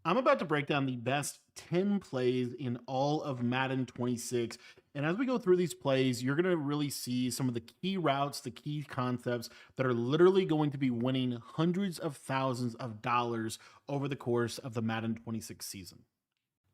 I'm about to break down the best 10 plays in all of Madden 26. And as we go through these plays, you're going to really see some of the key routes, the key concepts that are literally going to be winning hundreds of thousands of dollars over the course of the Madden 26 season.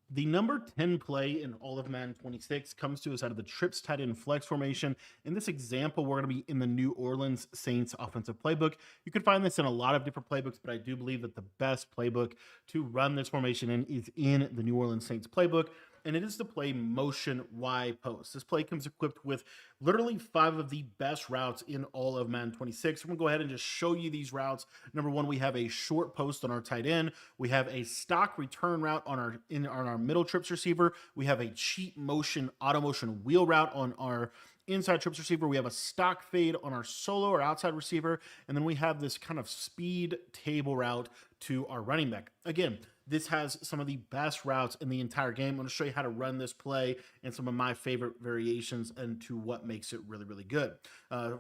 The number 10 play in all of Madden 26 comes to us out of the trips tight end flex formation. In this example, we're going to be in the New Orleans Saints offensive playbook. You can find this in a lot of different playbooks, but I do believe that the best playbook to run this formation in is in the New Orleans Saints playbook. And it is the play motion Y post. This play comes equipped with literally 5 of the best routes in all of Madden 26. I'm going to go ahead and just show you these routes. Number one, we have a short post on our tight end. We have a stock return route on our middle trips receiver. We have a cheat motion, auto motion wheel route on our inside trips receiver. We have a stock fade on our solo or outside receiver. And then we have this kind of speed table route to our running back. Again, this has some of the best routes in the entire game. I'm going to show you how to run this play and some of my favorite variations into what makes it really, really good.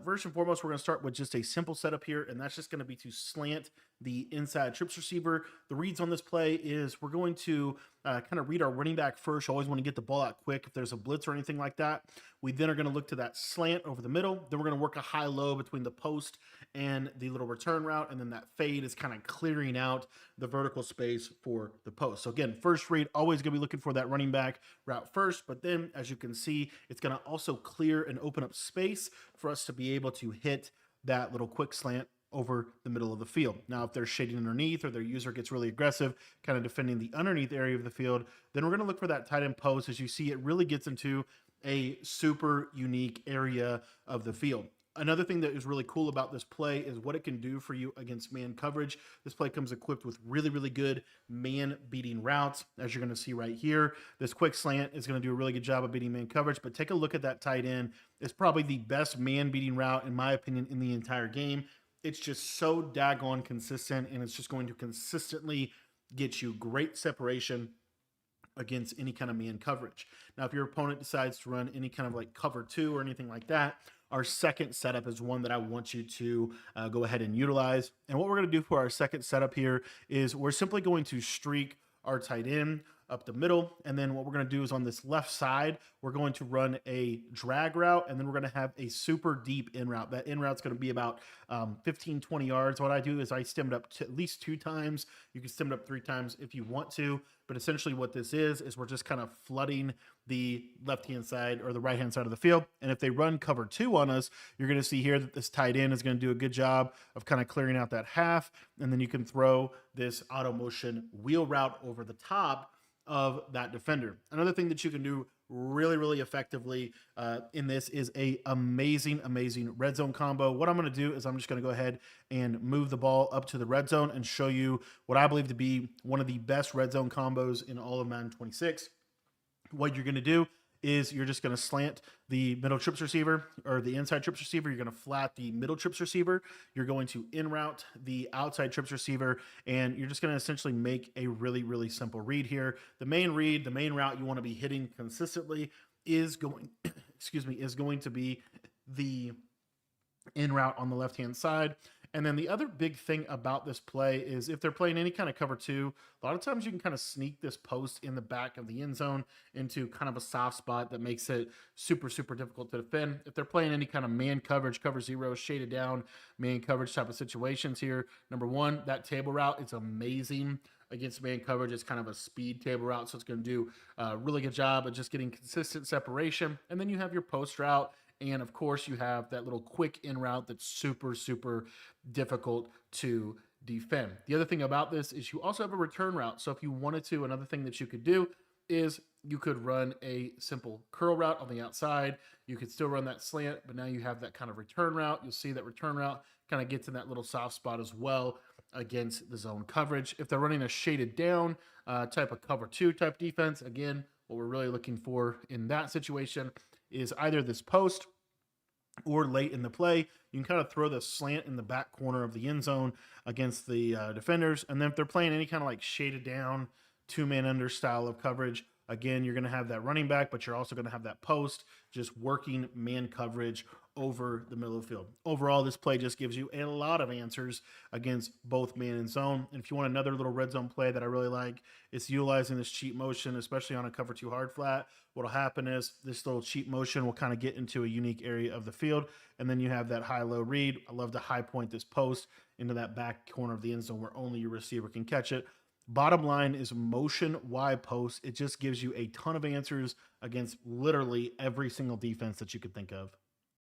First and foremost, we're going to start with just a simple setup here, and that's just going to be to slant the inside trips receiver. The reads on this play is we're going to kind of read our running back first. You always want to get the ball out quick if there's a blitz or anything like that. We then are going to look to that slant over the middle. Then we're going to work a high-low between the post and the little return route, and then that fade is kind of clearing out the vertical space for the post. So again, first read, always going to be looking for that running back route first, but then as you can see, it's going to also clear and open up space for us to be able to hit that little quick slant over the middle of the field. Now, if they're shading underneath or their user gets really aggressive, kind of defending the underneath area of the field, then we're going to look for that tight end post. As you see, it really gets into a super unique area of the field. Another thing that is really cool about this play is what it can do for you against man coverage. This play comes equipped with really, really good man beating routes. As you're going to see right here, this quick slant is going to do a really good job of beating man coverage, but take a look at that tight end. It's probably the best man beating route, in my opinion, in the entire game. It's just so daggone consistent, and it's just going to consistently get you great separation against any kind of man coverage. Now, if your opponent decides to run any kind of like cover 2 or anything like that, our second setup is one that I want you to go ahead and utilize. And what we're going to do for our second setup here is we're simply going to streak our tight end up the middle. And then what we're going to do is on this left side, we're going to run a drag route, and then we're going to have a super deep in route. That in route is going to be about 15, 20 yards. What I do is I stem it up to at least 2 times. You can stem it up 3 times if you want to. But essentially what this is we're just kind of flooding the left-hand side or the right-hand side of the field. And if they run cover 2 on us, you're going to see here that this tight end is going to do a good job of kind of clearing out that half. And then you can throw this auto motion wheel route over the top of that defender. Another thing that you can do really, really effectively in this is a amazing red zone combo. What I'm going to do is I'm just going to go ahead and move the ball up to the red zone and show you what I believe to be one of the best red zone combos in all of Madden 26. What you're going to do is you're just going to slant the middle trips receiver or the inside trips receiver. You're going to flat the middle trips receiver. You're going to in route the outside trips receiver, and you're just going to essentially make a really, really simple read here. The main read, the main route you want to be hitting consistently is going, is going to be the in route on the left-hand side. And then the other big thing about this play is if they're playing any kind of cover 2, a lot of times you can kind of sneak this post in the back of the end zone into kind of a soft spot that makes it super, super difficult to defend. If they're playing any kind of man coverage, cover 0, shaded down, man coverage type of situations here, number one, that table route is amazing against man coverage. It's kind of a speed table route, so it's going to do a really good job of just getting consistent separation. And then you have your post route. And of course, you have that little quick in route that's super, super difficult to defend. The other thing about this is you also have a return route. So if you wanted to, another thing that you could do is you could run a simple curl route on the outside. You could still run that slant, but now you have that kind of return route. You'll see that return route kind of gets in that little soft spot as well against the zone coverage. If they're running a shaded down type of cover 2 type defense, again, what we're really looking for in that situation is either this post or late in the play. You can kind of throw the slant in the back corner of the end zone against the defenders. And then if they're playing any kind of like shaded down, 2-man under style of coverage, again, you're going to have that running back, but you're also going to have that post just working man coverage over the middle of the field. Overall, this play just gives you a lot of answers against both man and zone. And if you want another little red zone play that I really like, it's utilizing this cheat motion, especially on a cover two hard flat. What'll happen is this little cheat motion will kind of get into a unique area of the field. And then you have that high-low read. I love to high point this post into that back corner of the end zone where only your receiver can catch it. Bottom line is motion wide post. It just gives you a ton of answers against literally every single defense that you could think of.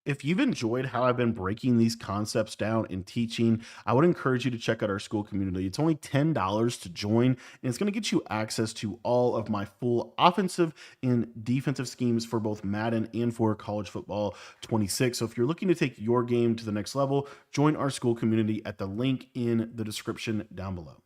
If you've enjoyed how I've been breaking these concepts down and teaching, I would encourage you to check out our school community. It's only $10 to join, and it's going to get you access to all of my full offensive and defensive schemes for both Madden and for college football 26. So if you're looking to take your game to the next level, join our school community at the link in the description down below.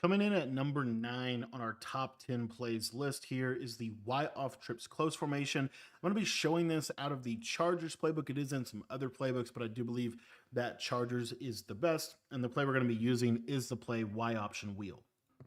Coming in at number 9 on our top 10 plays list here is the Y off trips close formation. I'm going to be showing this out of the Chargers playbook. It is in some other playbooks, but I do believe that Chargers is the best. And the play we're going to be using is the play Y option wheel.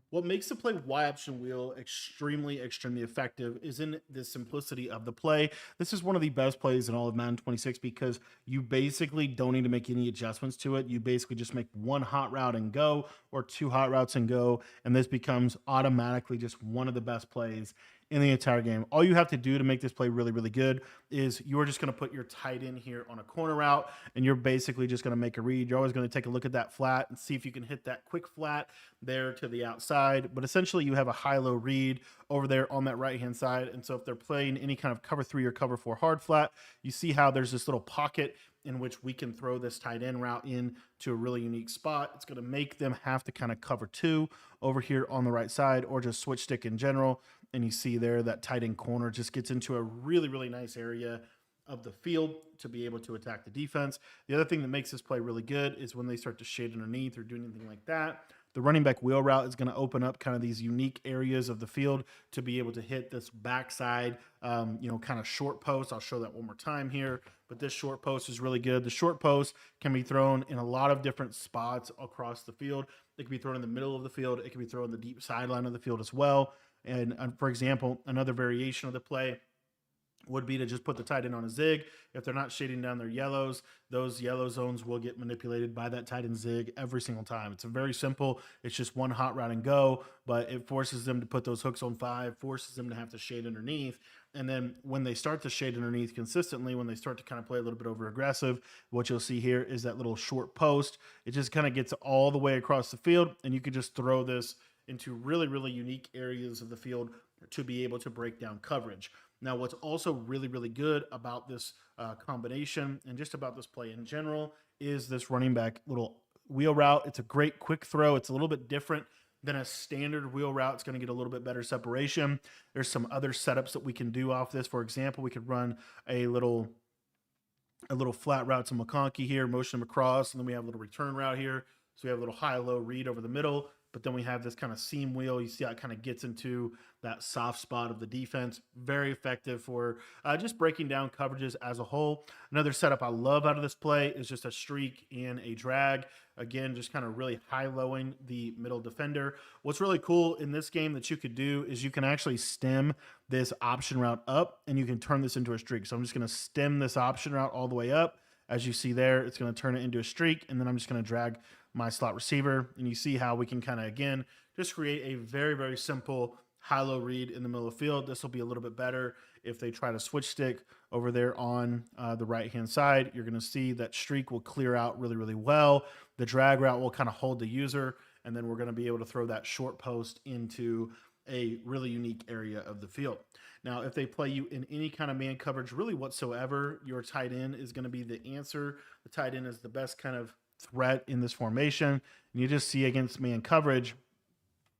What makes the play Y option wheel extremely effective is in the simplicity of the play. This is one of the best plays in all of Madden 26 because you basically don't need to make any adjustments to it. You basically just make one hot route and go, or two hot routes and go, and this becomes automatically just one of the best plays in the entire game. All you have to do to make this play really good is you're just going to put your tight end here on a corner route, and you're basically just going to make a read. You're always going to take a look at that flat and see if you can hit that quick flat there to the outside. But essentially you have a high-low read over there on that right-hand side. And so if they're playing any kind of cover 3 or cover 4 hard flat, you see how there's this little pocket in which we can throw this tight end route in to a really unique spot. It's going to make them have to kind of cover 2 over here on the right side, or just switch stick in general. And you see there that tight end corner just gets into a really nice area of the field to be able to attack the defense. The other thing that makes this play really good is when they start to shade underneath or do anything like that, the running back wheel route is going to open up kind of these unique areas of the field to be able to hit this backside, kind of short post. I'll show that one more time here, but this short post is really good. The short post can be thrown in a lot of different spots across the field. It can be thrown in the middle of the field. It can be thrown in the deep sideline of the field as well. And for example, another variation of the play would be to just put the tight end on a zig. If they're not shading down their yellows, those yellow zones will get manipulated by that tight end zig every single time. It's very simple. It's just one hot route and go, but it forces them to put those hooks on 5, forces them to have to shade underneath. And then when they start to shade underneath consistently, when they start to kind of play a little bit over aggressive, what you'll see here is that little short post. It just kind of gets all the way across the field, and you can just throw this into really unique areas of the field to be able to break down coverage. Now, what's also really good about this combination and just about this play in general is this running back little wheel route. It's a great quick throw. It's a little bit different than a standard wheel route. It's going to get a little bit better separation. There's some other setups that we can do off this. For example, we could run a little flat route to McConkey here, motion him across, and then we have a little return route here. So we have a little high-low read over the middle, but then we have this kind of seam wheel. You see how it kind of gets into that soft spot of the defense. Very effective for just breaking down coverages as a whole. Another setup I love out of this play is just a streak and a drag. Again, just kind of really high-lowing the middle defender. What's really cool in this game that you could do is you can actually stem this option route up, and you can turn this into a streak. So I'm just going to stem this option route all the way up. As you see there, it's going to turn it into a streak, and then I'm just going to drag my slot receiver, and you see how we can kind of, again, just create a very simple high-low read in the middle of the field. This will be a little bit better if they try to switch stick over there on the right-hand side. You're going to see that streak will clear out really well. The drag route will kind of hold the user, and then we're going to be able to throw that short post into a really unique area of the field. Now, if they play you in any kind of man coverage really whatsoever, your tight end is going to be the answer. The tight end is the best kind of threat in this formation. And you just see against man coverage,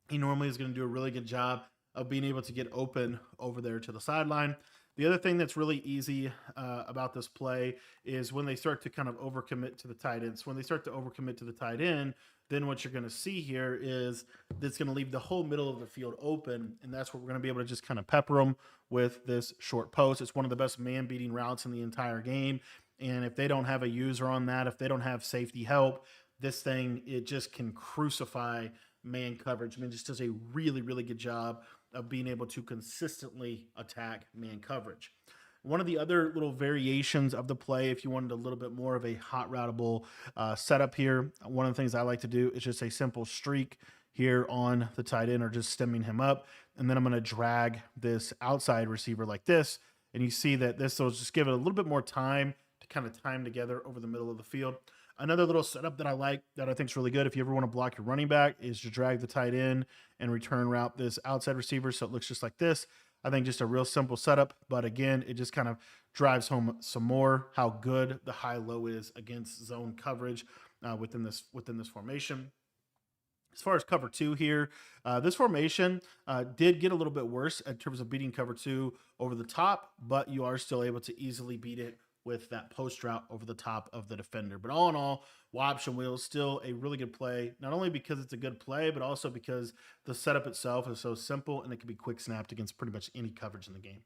he normally is going to do a really good job of being able to get open over there to the sideline. The other thing that's really easy about this play is when they start to kind of overcommit to the tight ends. When they start to overcommit to the tight end, then what you're going to see here is that's going to leave the whole middle of the field open, and that's where we're going to be able to just kind of pepper them with this short post. It's one of the best man-beating routes in the entire game, and if they don't have a user on that, if they don't have safety help, this thing, it just can crucify man coverage. I mean, it just does a really good job of being able to consistently attack man coverage. One of the other little variations of the play, if you wanted a little bit more of a hot routable setup here, one of the things I like to do is just a simple streak here on the tight end or just stemming him up. And then I'm going to drag this outside receiver like this. And you see that this will just give it a little bit more time to kind of time together over the middle of the field. Another little setup that I like that I think is really good if you ever want to block your running back is to drag the tight end and return route this outside receiver so it looks just like this. I think just a real simple setup, but again, it just kind of drives home some more how good the high-low is against zone coverage within this formation. As far as cover two here, this formation did get a little bit worse in terms of beating cover two over the top, but you are still able to easily beat it with that post route over the top of the defender. But all in all, option wheel is still a really good play, not only because it's a good play, but also because the setup itself is so simple and it can be quick snapped against pretty much any coverage in the game.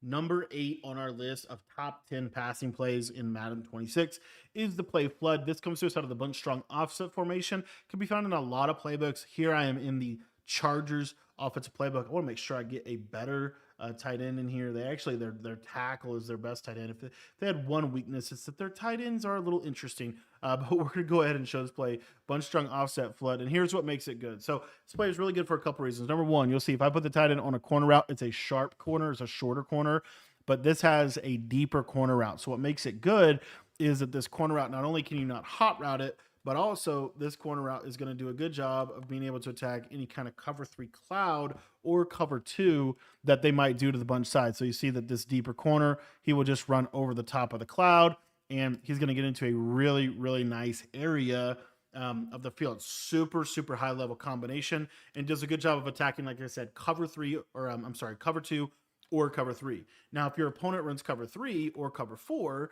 Number 8 on our list of top 10 passing plays in Madden 26 is the play flood. This comes to us out of the bunch strong offset formation. It can be found in a lot of playbooks. Here I am in the Chargers offensive playbook. I want to make sure I get a better tight end in here. They actually, their tackle is their best tight end. If they had one weakness, it's that their tight ends are a little interesting. But we're going to go ahead and show this play, bunch strong offset flood. And here's what makes it good. So this play is really good for a couple reasons. Number one, you'll see if I put the tight end on a corner route, it's a sharp corner, it's a shorter corner, but this has a deeper corner route. So what makes it good is that this corner route, not only can you not hot route it, but also this corner route is going to do a good job of being able to attack any kind of cover 3 cloud or cover 2 that they might do to the bunch side. So you see that this deeper corner, he will just run over the top of the cloud and he's going to get into a really, really nice area of the field. Super, super high level combination and does a good job of attacking, like I said, cover 3 or cover 2 or cover 3. Now, if your opponent runs cover 3 or cover 4,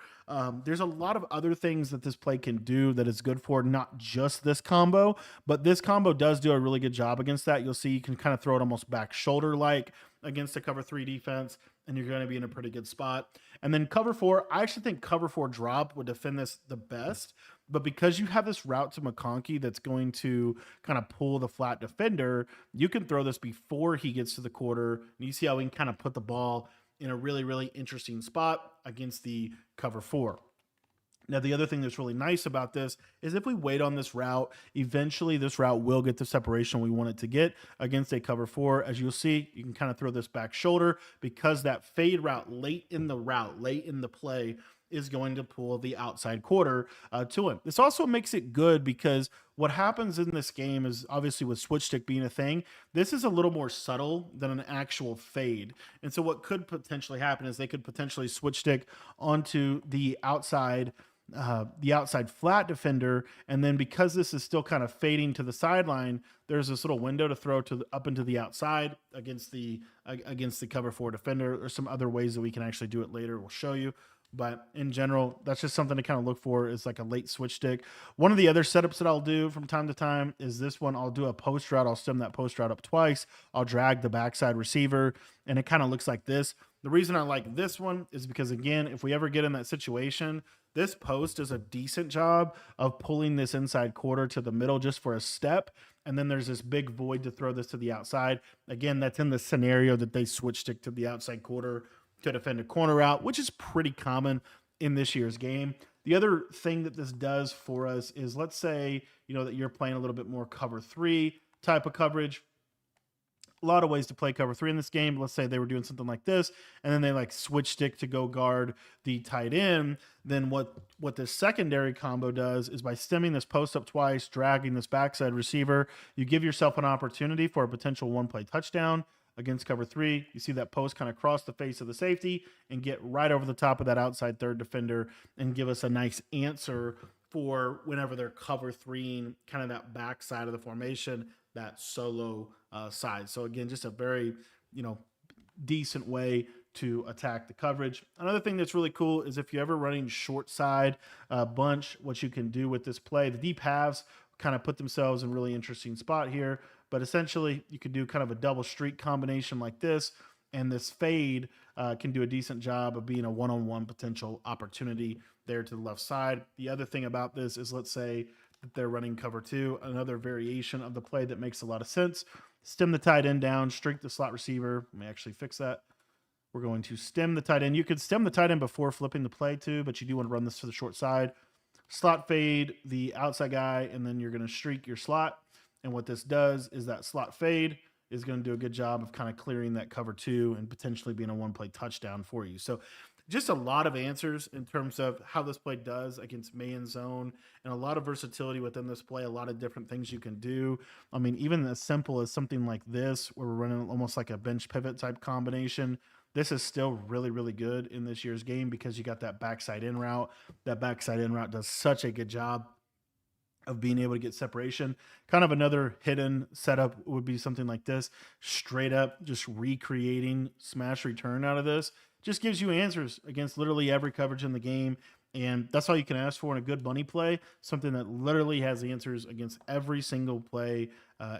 there's a lot of other things that this play can do that is good for not just this combo, but this combo does do a really good job against that. You'll see you can kind of throw it almost back shoulder-like against the cover 3 defense, and you're going to be in a pretty good spot. And then cover 4, I actually think cover 4 drop would defend this the best, but because you have this route to McConkey that's going to kind of pull the flat defender, you can throw this before he gets to the quarter. And you see how we can kind of put the ball in a really, really interesting spot against the cover 4. Now, the other thing that's really nice about this is if we wait on this route, eventually this route will get the separation we want it to get against a cover 4. As you'll see, you can kind of throw this back shoulder because that fade route, late in the play, is going to pull the outside quarter to him. This also makes it good because what happens in this game is obviously with switch stick being a thing, this is a little more subtle than an actual fade. And so what could potentially happen is they could potentially switch stick onto the outside flat defender, and then because this is still kind of fading to the sideline, there's this little window to throw to up into the outside against the cover 4 defender. There's some other ways that we can actually do it later. We'll show you. But in general, that's just something to kind of look for is like a late switch stick. One of the other setups that I'll do from time to time is this one. I'll do a post route. I'll stem that post route up twice. I'll drag the backside receiver, and it kind of looks like this. The reason I like this one is because, again, if we ever get in that situation, this post does a decent job of pulling this inside quarter to the middle just for a step. And then there's this big void to throw this to the outside. Again, that's in the scenario that they switch stick to the outside quarter to defend a corner route, which is pretty common in this year's game. The other thing that this does for us is, let's say, that you're playing a little bit more cover 3 type of coverage. A lot of ways to play cover 3 in this game. Let's say they were doing something like this, and then they like switch stick to go guard the tight end. Then what this secondary combo does is by stemming this post up twice, dragging this backside receiver, you give yourself an opportunity for a potential 1-play touchdown against cover 3. You see that post kind of cross the face of the safety and get right over the top of that outside third defender and give us a nice answer for whenever they're cover 3 kind of that back side of the formation, that solo side. So again, just a very, decent way to attack the coverage. Another thing that's really cool is if you're ever running short side bunch, what you can do with this play, the deep halves kind of put themselves in a really interesting spot here. But essentially, you could do kind of a double streak combination like this, and this fade can do a decent job of being a one-on-one potential opportunity there to the left side. The other thing about this is, let's say that they're running cover 2, another variation of the play that makes a lot of sense. Stem the tight end down, streak the slot receiver. Let me actually fix that. We're going to stem the tight end. You could stem the tight end before flipping the play too, but you do want to run this to the short side. Slot fade the outside guy, and then you're going to streak your slot. And what this does is that slot fade is going to do a good job of kind of clearing that cover two and potentially being a one-play touchdown for you. So just a lot of answers in terms of how this play does against man zone, and a lot of versatility within this play, a lot of different things you can do. I mean, even as simple as something like this, where we're running almost like a bench pivot type combination, this is still really, really good in this year's game because you got that backside in route. That backside in route does such a good job of being able to get separation. Kind of another hidden setup would be something like this, straight up just recreating smash return out of this. Just gives you answers against literally every coverage in the game. And that's all you can ask for in a good bunny play, something that literally has answers against every single play,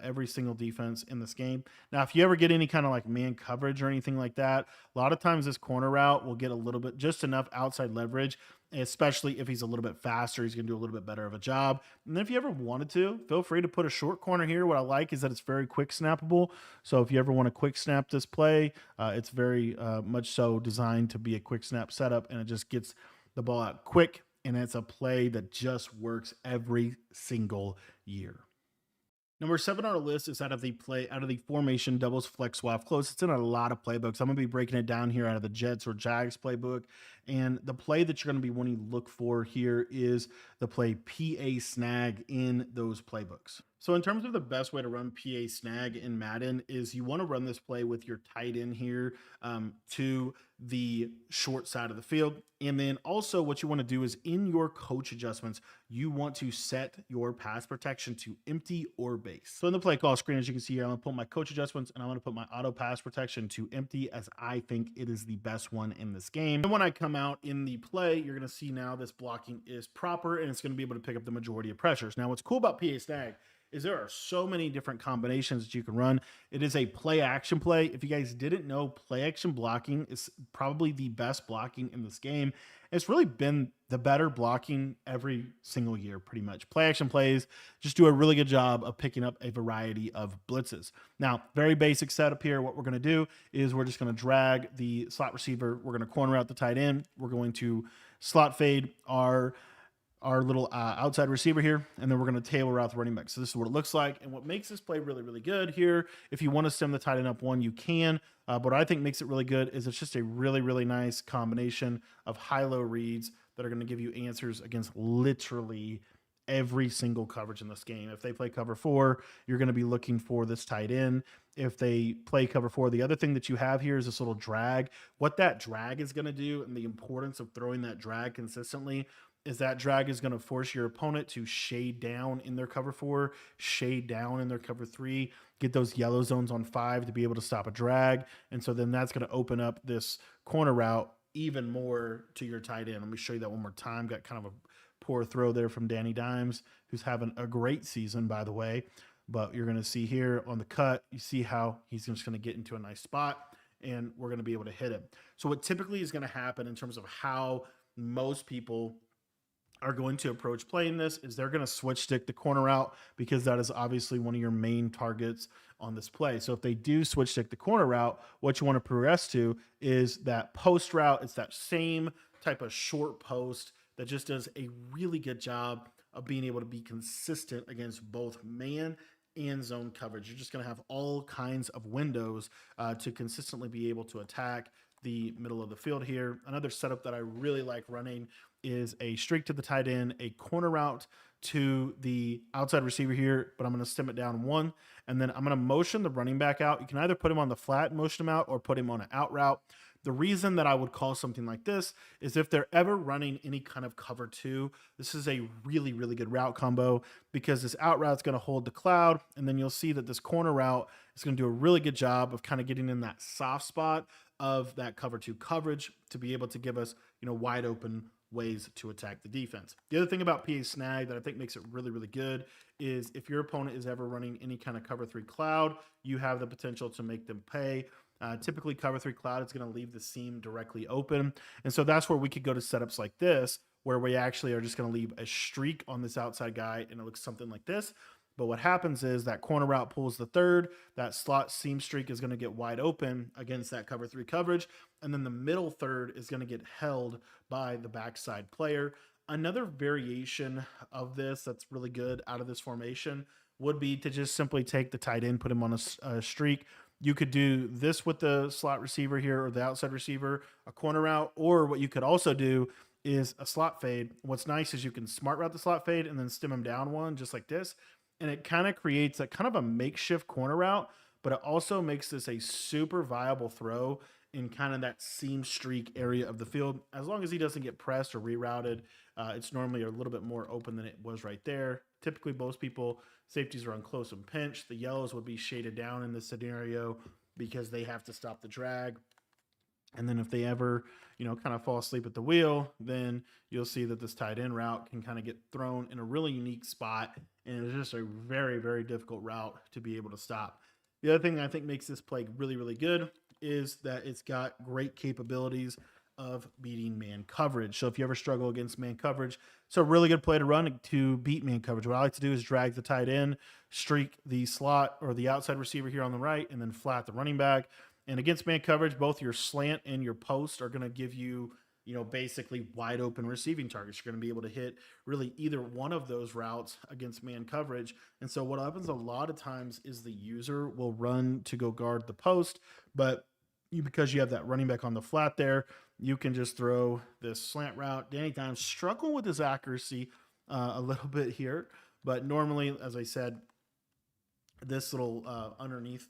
every single defense in this game. Now, if you ever get any kind of like man coverage or anything like that, a lot of times this corner route will get a little bit, just enough outside leverage, especially if he's a little bit faster. He's going to do a little bit better of a job. And then if you ever wanted to, feel free to put a short corner here. What I like is that it's very quick snappable. So if you ever want to quick snap this play, it's very much so designed to be a quick snap setup, and it just gets the ball out quick, and it's a play that just works every single year. Number 7 on our list is out of the formation doubles flex swap close. It's in a lot of playbooks. I'm going to be breaking it down here out of the Jets or Jags playbook. And the play that you're going to be wanting to look for here is the play PA snag in those playbooks. So in terms of the best way to run PA snag in Madden is you want to run this play with your tight end here to the short side of the field. And then also what you want to do is in your coach adjustments, you want to set your pass protection to empty or base. So in the play call screen, as you can see here, I'm going to put my coach adjustments and I'm going to put my auto pass protection to empty, as I think it is the best one in this game. And when I come out in the play, you're going to see now this blocking is proper and it's going to be able to pick up the majority of pressures. Now what's cool about PA snag is there are so many different combinations that you can run. It is a play action play. If you guys didn't know, play action blocking is probably the best blocking in this game. It's really been the better blocking every single year, pretty much. Play action plays just do a really good job of picking up a variety of blitzes. Now, very basic setup here. What we're going to do is we're just going to drag the slot receiver. We're going to corner out the tight end. We're going to slot fade our little outside receiver here, and then we're going to tail route the running back. So this is what it looks like, and what makes this play really, really good here, if you want to stem the tight end up one, you can, but what I think makes it really good is it's just a really, really nice combination of high-low reads that are going to give you answers against literally every single coverage in this game. If they play cover 4, you're going to be looking for this tight end. If they play cover 4, the other thing that you have here is this little drag. What that drag is going to do, and the importance of throwing that drag consistently, is that drag is going to force your opponent to shade down in their cover 4, shade down in their cover 3, get those yellow zones on 5 to be able to stop a drag. And so then that's going to open up this corner route even more to your tight end. Let me show you that one more time. Got kind of a poor throw there from Danny Dimes, who's having a great season, by the way. But you're going to see here on the cut, you see how he's just going to get into a nice spot, and we're going to be able to hit him. So what typically is going to happen in terms of how most people are going to approach playing this is they're going to switch stick the corner out, because that is obviously one of your main targets on this play. So if they do switch stick the corner route, what you want to progress to is that post route. It's that same type of short post that just does a really good job of being able to be consistent against both man and zone coverage. You're just going to have all kinds of windows to consistently be able to attack the middle of the field here. Another setup that I really like running is a streak to the tight end, a corner route to the outside receiver here, but I'm going to stem it down 1, and then I'm going to motion the running back out. You can either put him on the flat, motion him out, or put him on an out route. The reason that I would call something like this is if they're ever running any kind of cover 2, this is a really, really good route combo, because this out route is going to hold the cloud, and then you'll see that this corner route is going to do a really good job of kind of getting in that soft spot of that cover 2 coverage to be able to give us, wide open ways to attack the defense. The other thing about PA snag that I think makes it really, really good is if your opponent is ever running any kind of cover 3 cloud, you have the potential to make them pay. Typically cover 3 cloud is going to leave the seam directly open. And so that's where we could go to setups like this, where we actually are just going to leave a streak on this outside guy, and it looks something like this. But what happens is that corner route pulls the third, that slot seam streak is going to get wide open against that cover three coverage. And then the middle third is going to get held by the backside player. Another variation of this that's really good out of this formation would be to just simply take the tight end, put him on a streak. You could do this with the slot receiver here or the outside receiver, a corner route, or what you could also do is a slot fade. What's nice is you can smart route the slot fade and then stem him down one just like this. And it kind of creates a kind of a makeshift corner route, but it also makes this a super viable throw in kind of that seam streak area of the field. As long as he doesn't get pressed or rerouted, it's normally a little bit more open than it was right there. Typically, most people, safeties are on close and pinch. The yellows would be shaded down in this scenario because they have to stop the drag. And then if they ever, kind of fall asleep at the wheel, then you'll see that this tight end route can kind of get thrown in a really unique spot. And it's just a very, very difficult route to be able to stop. The other thing that I think makes this play really, really good is that it's got great capabilities of beating man coverage. So if you ever struggle against man coverage, it's a really good play to run to beat man coverage. What I like to do is drag the tight end, streak the slot or the outside receiver here on the right, and then flat the running back. And against man coverage, both your slant and your post are going to give you, basically wide open receiving targets. You're going to be able to hit really either one of those routes against man coverage. And so what happens a lot of times is the user will run to go guard the post, but because you have that running back on the flat there, you can just throw this slant route. Danny Dimes struggle with his accuracy a little bit here, but normally, as I said, this little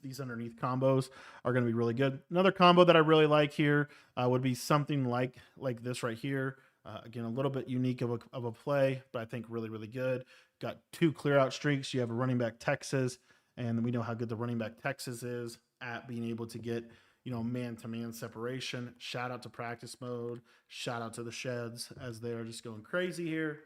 these underneath combos are going to be really good. Another combo that I really like here would be something like this right here. Again, a little bit unique of a play, but I think really, really good. Got two clear out streaks. You have a running back Texas, and we know how good the running back Texas is at being able to get, man-to-man separation. Shout out to practice mode. Shout out to the sheds as they're just going crazy here.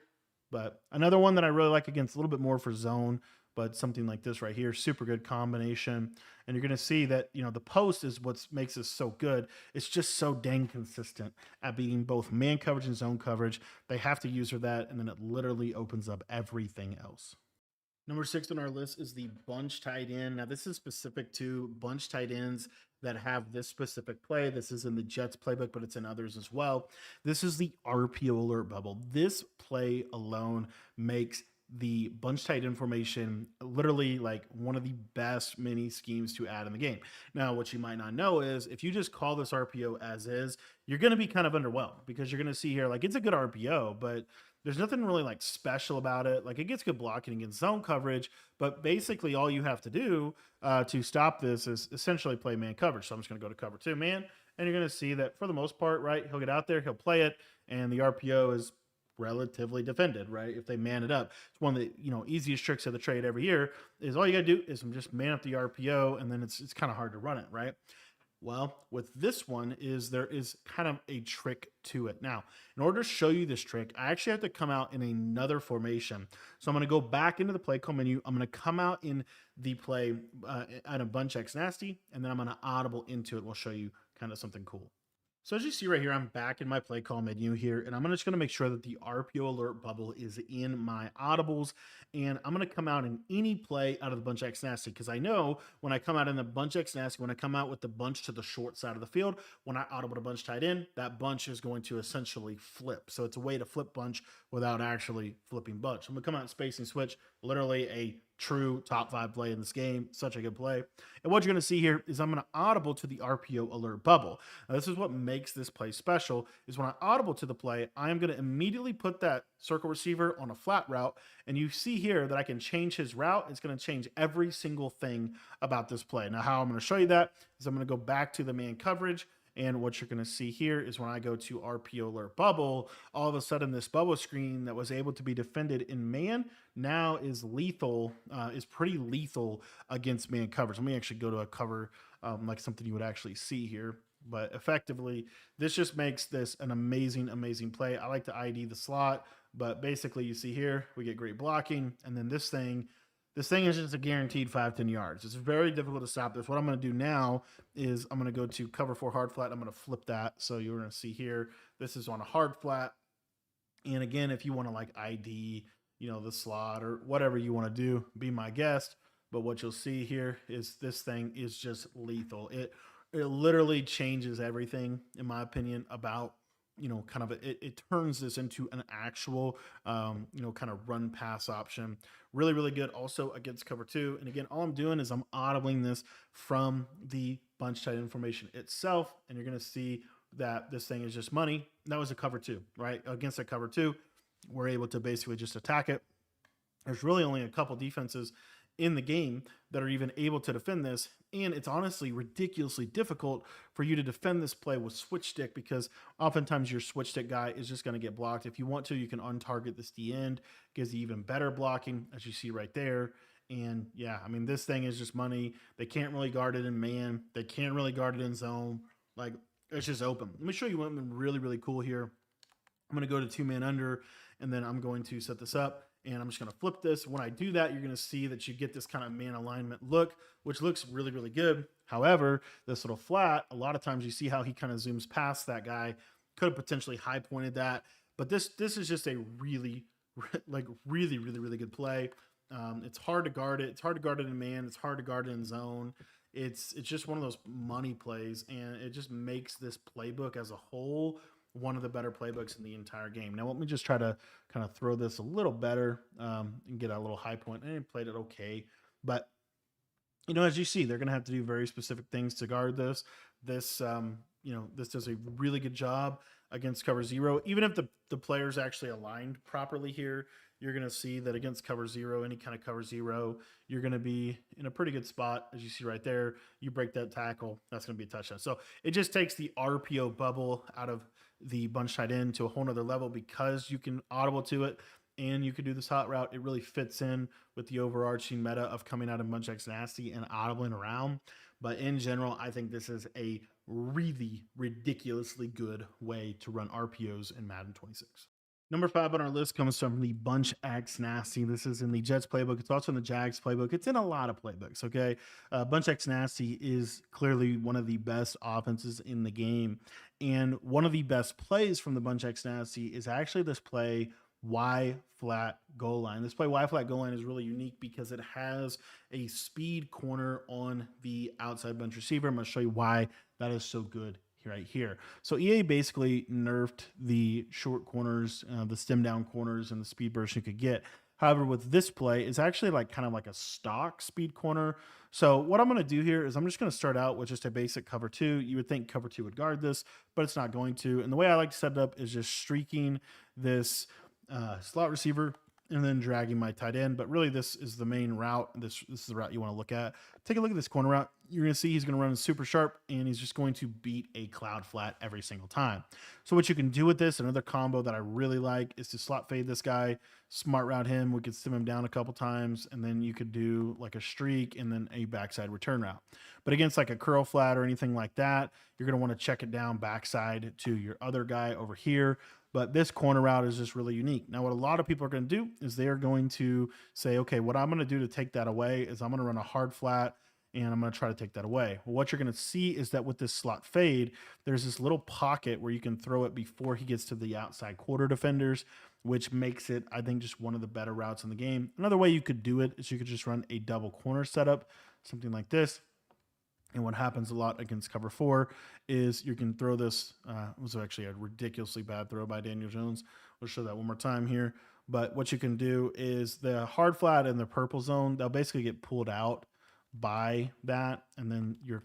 But another one that I really like against a little bit more for zone, but something like this right here, super good combination. And you're going to see that, the post is what makes this so good. It's just so dang consistent at beating both man coverage and zone coverage. They have to use that, and then it literally opens up everything else. Number 6 on our list is the bunch tight end. Now, this is specific to bunch tight ends that have this specific play. This is in the Jets playbook, but it's in others as well. This is the RPO alert bubble. This play alone makes the bunch tight end formation literally like one of the best mini schemes to add in the game. Now, what you might not know is if you just call this RPO as is, you're going to be kind of underwhelmed because you're going to see here, like it's a good RPO, but there's nothing really like special about it. Like it gets good blocking against zone coverage, but basically all you have to do to stop this is essentially play man coverage. So I'm just going to go to cover 2 man, and you're going to see that for the most part, right, he'll get out there, he'll play it, and the RPO is relatively defended, right? If they man it up, it's one of the easiest tricks of the trade every year. Is all you got to do is just man up the RPO, and then it's kind of hard to run it, right? Well, with this one there is kind of a trick to it. Now, in order to show you this trick, I actually have to come out in another formation. So I'm going to go back into the play call menu. I'm going to come out in the play at a bunch X nasty, and then I'm going to audible into it. We'll show you kind of something cool. So as you see right here, I'm back in my play call menu here, and I'm just going to make sure that the RPO alert bubble is in my audibles, and I'm going to come out in any play out of the bunch X nasty, because I know when I come out in the bunch X nasty, when I come out with the bunch to the short side of the field, when I audible to bunch tight end, that bunch is going to essentially flip. So it's a way to flip bunch without actually flipping bunch. I'm going to come out in spacing switch, literally a true top 5 play in this game. Such a good play. And what you're going to see here is I'm going to audible to the RPO alert bubble. Now, this is what makes this play special, is when I audible to the play, I am going to immediately put that circle receiver on a flat route. And you see here that I can change his route. It's going to change every single thing about this play. Now, how I'm going to show you that is I'm going to go back to the man coverage. And what you're going to see here is when I go to RPO alert bubble, all of a sudden this bubble screen that was able to be defended in man now is lethal, is pretty lethal against man coverage. Let me actually go to a cover like something you would actually see here. But effectively, this just makes this an amazing, amazing play. I like to ID the slot, but basically you see here, we get great blocking. And then this thing is just a guaranteed 5-10 yards. It's very difficult to stop this. What I'm going to do now is I'm going to go to cover 4 hard flat. I'm going to flip that. So you're going to see here, this is on a hard flat. And again, if you want to like ID, the slot or whatever you want to do. Be my guest. But what you'll see here is this thing is just lethal. It literally changes everything, in my opinion, about kind of it turns this into an actual kind of run pass option. Really, really good. Also against cover two. And again, all I'm doing is I'm audibling this from the bunch tight information itself, and you're going to see that this thing is just money. That was a cover two, right? Against a cover two, we're able to basically just attack it. There's really only a couple defenses in the game that are even able to defend this. And it's honestly ridiculously difficult for you to defend this play with switch stick, because oftentimes your switch stick guy is just going to get blocked. If you want to, you can untarget this D end, gives you even better blocking, as you see right there. And yeah, I mean, this thing is just money. They can't really guard it in man. They can't really guard it in zone. Like, it's just open. Let me show you something really, really cool here. I'm going to go to 2-man under, and then I'm going to set this up. And I'm just going to flip this. When I do that, you're going to see that you get this kind of man alignment look, which looks really, really good. However, this little flat, a lot of times you see how he kind of zooms past that guy. Could have potentially high pointed that. But this is just a really, really, really, really good play. It's hard to guard it. It's hard to guard it in man. It's hard to guard it in zone. It's just one of those money plays, and it just makes this playbook as a whole one of the better playbooks in the entire game. Now, let me just try to kind of throw this a little better and get a little high point. And played it okay. But, as you see, they're going to have to do very specific things to guard this. This does a really good job against cover zero. Even if the player's actually aligned properly here, you're going to see that against cover zero, any kind of cover zero, you're going to be in a pretty good spot. As you see right there, you break that tackle, that's going to be a touchdown. So it just takes the RPO bubble out of the bunch tight end to a whole nother level, because you can audible to it and you can do this hot route. It really fits in with the overarching meta of coming out of Bunch X Nasty and audibling around. But in general, I think this is a really ridiculously good way to run RPOs in Madden 26. Number 5 on our list comes from the Bunch X Nasty. This is in the Jets playbook. It's also in the Jags playbook. It's in a lot of playbooks, okay? Bunch X Nasty is clearly one of the best offenses in the game. And one of the best plays from the Bunch X Nasty is actually this play, Y flat goal line. This play, Y flat goal line, is really unique because it has a speed corner on the outside bunch receiver. I'm going to show you why that is so good right here. So EA basically nerfed the short corners, the stem down corners, and the speed burst you could get. However, with this play, it's actually kind of like a stock speed corner. So what I'm going to do here is I'm just going to start out with just a basic cover two. You would think cover two would guard this, but it's not going to. And the way I like to set it up is just streaking this slot receiver and then dragging my tight end. But really, this is the main route. This is the route you want to look at. Take a look at this corner route. You're going to see he's going to run super sharp, and he's just going to beat a cloud flat every single time. So what you can do with this, another combo that I really like, is to slot fade this guy, smart route him. We could stim him down a couple times, and then you could do like a streak and then a backside return route. But against like a curl flat or anything like that, you're going to want to check it down backside to your other guy over here. But this corner route is just really unique. Now, what a lot of people are going to do is they're going to say, okay, what I'm going to do to take that away is I'm going to run a hard flat, and I'm going to try to take that away. Well, what you're going to see is that with this slot fade, there's this little pocket where you can throw it before he gets to the outside quarter defenders, which makes it, I think, just one of the better routes in the game. Another way you could do it is you could just run a double corner setup, something like this. And what happens a lot against cover 4 is you can throw this. It was actually a ridiculously bad throw by Daniel Jones. We'll show that one more time here. But what you can do is the hard flat and the purple zone, they'll basically get pulled out by that. And then your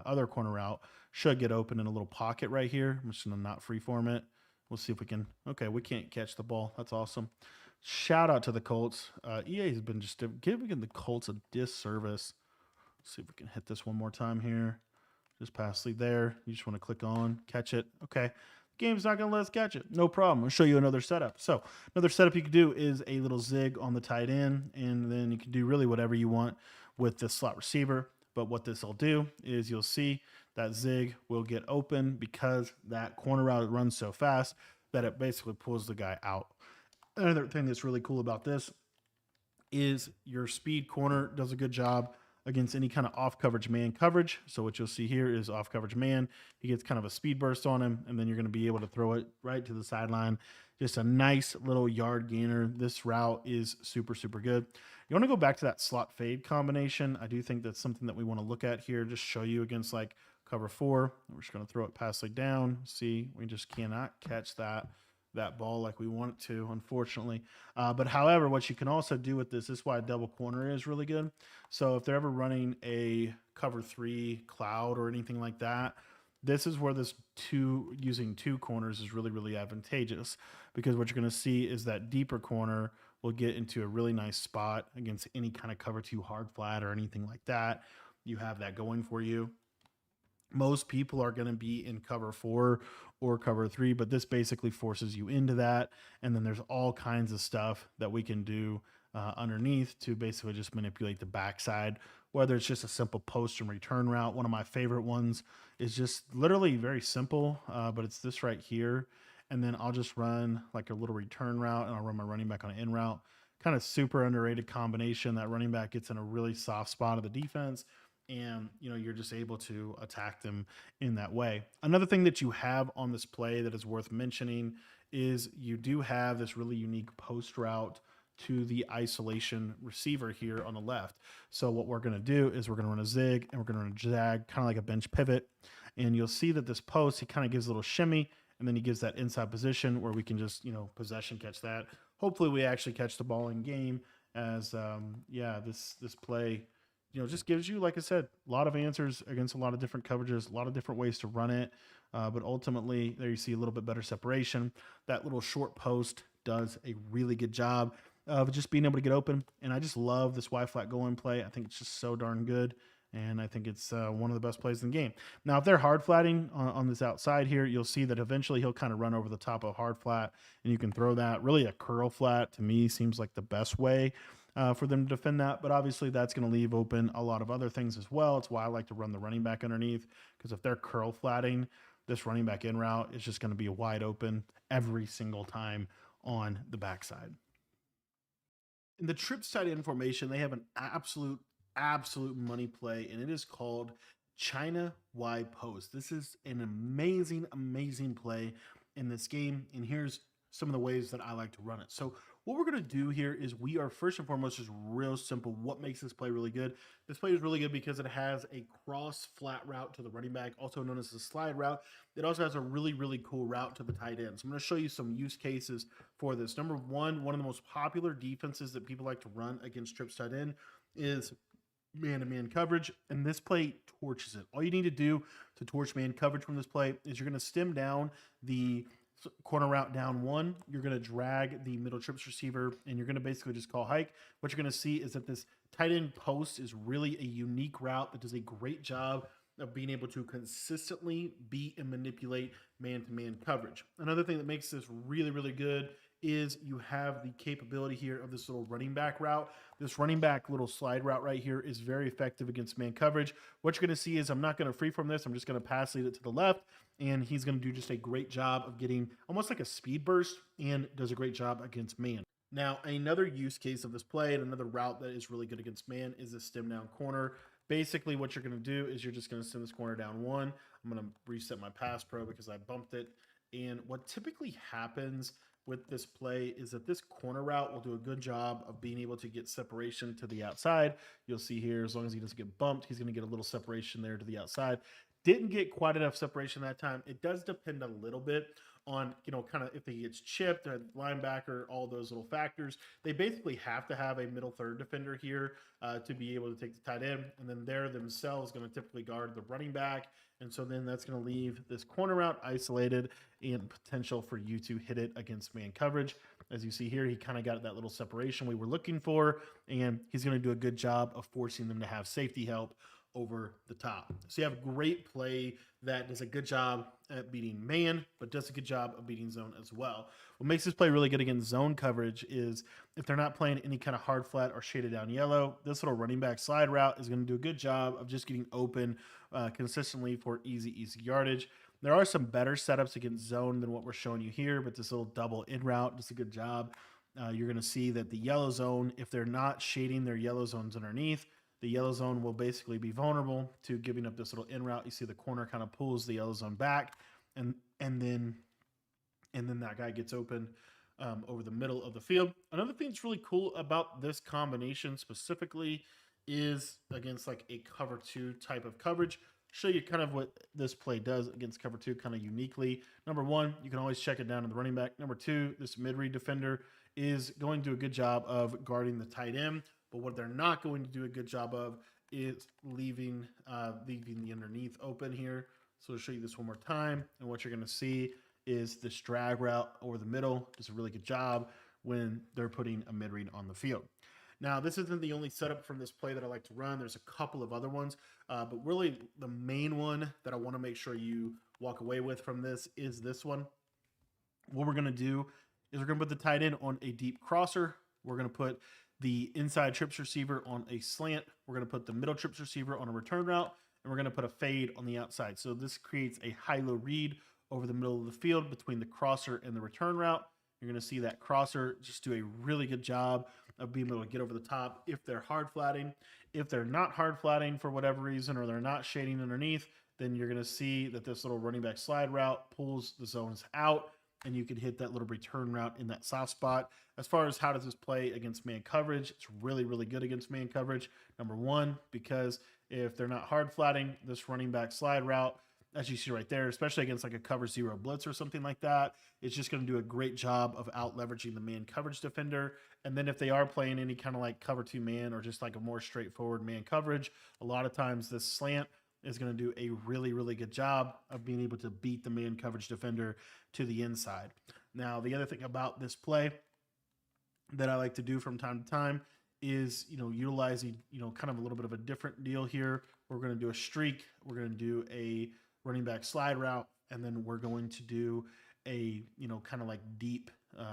other corner route should get open in a little pocket right here. I'm just going to not freeform it. We'll see if we can. Okay, we can't catch the ball. That's awesome. Shout out to the Colts. EA has been just giving the Colts a disservice. Let's see if we can hit this one more time here. Just pass lead there. You just want to click on, catch it. Okay. Game's not going to let us catch it. No problem. I'll show you another setup. So another setup you can do is a little zig on the tight end, and then you can do really whatever you want with the slot receiver. But what this will do is you'll see that zig will get open because that corner route runs so fast that it basically pulls the guy out. Another thing that's really cool about this is your speed corner does a good job against any kind of off coverage man coverage. So what you'll see here is off coverage man. He gets kind of a speed burst on him, and then you're going to be able to throw it right to the sideline. Just a nice little yard gainer. This route is super, super good. You want to go back to that slot fade combination. I do think that's something that we want to look at here. Just show you against like cover 4. We're just going to throw it past like down. See, we just cannot catch that ball like we want it to, unfortunately. But however, what you can also do with this is why a double corner is really good. So if they're ever running a cover 3 cloud or anything like that, this is where using 2 corners is really, really advantageous, because what you're going to see is that deeper corner will get into a really nice spot against any kind of cover 2 hard flat or anything like that. You have that going for you. Most people are going to be in cover 4 or cover 3, but this basically forces you into that. And then there's all kinds of stuff that we can do underneath to basically just manipulate the backside, whether it's just a simple post and return route. One of my favorite ones is just literally very simple, but it's this right here. And then I'll just run like a little return route, and I'll run my running back on an in route. Kind of super underrated combination. That running back gets in a really soft spot of the defense, and you're just able to attack them in that way. Another thing that you have on this play that is worth mentioning is you do have this really unique post route to the isolation receiver here on the left. So what we're going to do is we're going to run a zig and we're going to run a jag, kind of like a bench pivot. And you'll see that this post, he kind of gives a little shimmy, and then he gives that inside position where we can just, possession catch that. Hopefully we actually catch the ball in game, as this play just gives you, like I said, a lot of answers against a lot of different coverages, a lot of different ways to run it. But ultimately, there you see a little bit better separation. That little short post does a really good job of just being able to get open. And I just love this Y flat goal in play. I think it's just so darn good. And I think it's one of the best plays in the game. Now, if they're hard flatting on this outside here, you'll see that eventually he'll kind of run over the top of hard flat, and you can throw that. Really, a curl flat, to me, seems like the best way for them to defend that. But obviously, that's going to leave open a lot of other things as well. It's why I like to run the running back underneath, because if they're curl flatting, this running back in route is just going to be wide open every single time on the backside. In the trips tight end formation, they have an absolute money play, and it is called China Y Post. This is an amazing play in this game, and here's some of the ways that I like to run it. So what we're going to do here is we are first and foremost just real simple. What makes this play really good? This play is really good because it has a cross flat route to the running back, also known as the slide route. It also has a really cool route to the tight end. So I'm going to show you some use cases for this. Number one of the most popular defenses that people like to run against trips tight end is man-to-man coverage, and this play torches it. All you need to do to torch man coverage from this play is you're going to stem down the corner route down 1. You're going to drag the middle trips receiver, and you're going to basically just call hike. What you're going to see is that this tight end post is really a unique route that does a great job of being able to consistently beat and manipulate man-to-man coverage. Another thing that makes this really good is you have the capability here of this little running back route. This running back little slide route right here is very effective against man coverage. What you're going to see is I'm not going to freeform this. I'm just going to pass lead it to the left, and he's going to do just a great job of getting almost like a speed burst, and does a great job against man. Now, another use case of this play and another route that is really good against man is the stem down corner. Basically, what you're going to do is you're just going to stem this corner down 1. I'm going to reset my pass pro because I bumped it. And what typically happens with this play is that this corner route will do a good job of being able to get separation to the outside. You'll see here, as long as he doesn't get bumped, he's going to get a little separation there to the outside. Didn't get quite enough separation that time. It does depend a little bit on, kind of if he gets chipped, a linebacker, all those little factors. They basically have to have a middle third defender here to be able to take the tight end, and then they're themselves going to typically guard the running back. And so then that's going to leave this corner route isolated and potential for you to hit it against man coverage. As you see here, he kind of got that little separation we were looking for, and he's going to do a good job of forcing them to have safety help over the top. So you have a great play that does a good job at beating man, but does a good job of beating zone as well. What makes this play really good against zone coverage is if they're not playing any kind of hard flat or shaded down yellow, this little running back slide route is going to do a good job of just getting open consistently for easy yardage. There are some better setups against zone than what we're showing you here, but this little double in route does a good job. You're going to see that the yellow zone, if they're not shading their yellow zones underneath, the yellow zone will basically be vulnerable to giving up this little in route. You see the corner kind of pulls the yellow zone back, and then and then that guy gets open over the middle of the field. Another thing that's really cool about this combination specifically is against like a cover two type of coverage. Show you kind of what this play does against cover two kind of uniquely. Number one, you can always check it down to the running back. Number two, this mid-read defender is going to do a good job of guarding the tight end, but what they're not going to do a good job of is leaving the underneath open here. So I'll show you this one more time, and what you're going to see is this drag route over the middle does a really good job when they're putting a mid-read on the field. Now, this isn't the only setup from this play that I like to run. There's a couple of other ones, but really the main one that I want to make sure you walk away with from this is this one. What we're going to do is we're going to put the tight end on a deep crosser. We're going to put the inside trips receiver on a slant. We're going to put the middle trips receiver on a return route, and we're going to put a fade on the outside. So this creates a high-low read over the middle of the field between the crosser and the return route. You're going to see that crosser just do a really good job of being able to get over the top if they're hard flatting. If they're not hard flatting for whatever reason, or they're not shading underneath, then you're going to see that this little running back slide route pulls the zones out, and you can hit that little return route in that soft spot. As far as how does this play against man coverage, it's really, really good against man coverage. Number one, because if they're not hard flatting, this running back slide route, as you see right there, especially against like a cover zero blitz or something like that, it's just going to do a great job of out leveraging the man coverage defender. And then if they are playing any kind of like cover two man or just like a more straightforward man coverage, a lot of times this slant is going to do a really, really good job of being able to beat the man coverage defender to the inside. Now, the other thing about this play that I like to do from time to time is, utilizing, kind of a little bit of a different deal here. We're going to do a streak. We're going to do a running back slide route, and then we're going to do a, kind of like deep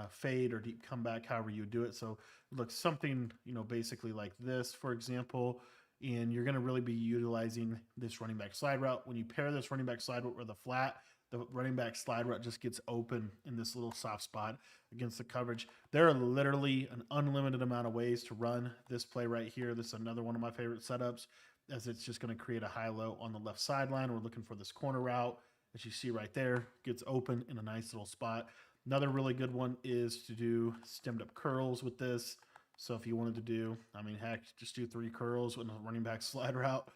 fade or deep comeback, however you do it. So it looks something, basically like this, for example, and you're going to really be utilizing this running back slide route. When you pair this running back slide route with a flat, the running back slide route just gets open in this little soft spot against the coverage. There are literally an unlimited amount of ways to run this play right here. This is another one of my favorite setups, as it's just going to create a high-low on the left sideline. We're looking for this corner route, as you see right there, gets open in a nice little spot. Another really good one is to do stemmed up curls with this. So if you wanted to do, heck, just do 3 curls with a running back slide route.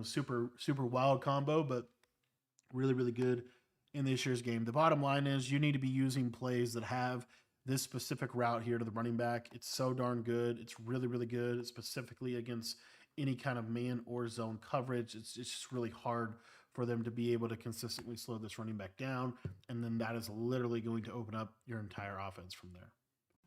Super, super wild combo, but really, really good in this year's game. The bottom line is you need to be using plays that have this specific route here to the running back. It's so darn good. It's really, really good, specifically against any kind of man or zone coverage. It's just really hard for them to be able to consistently slow this running back down. And then that is literally going to open up your entire offense from there.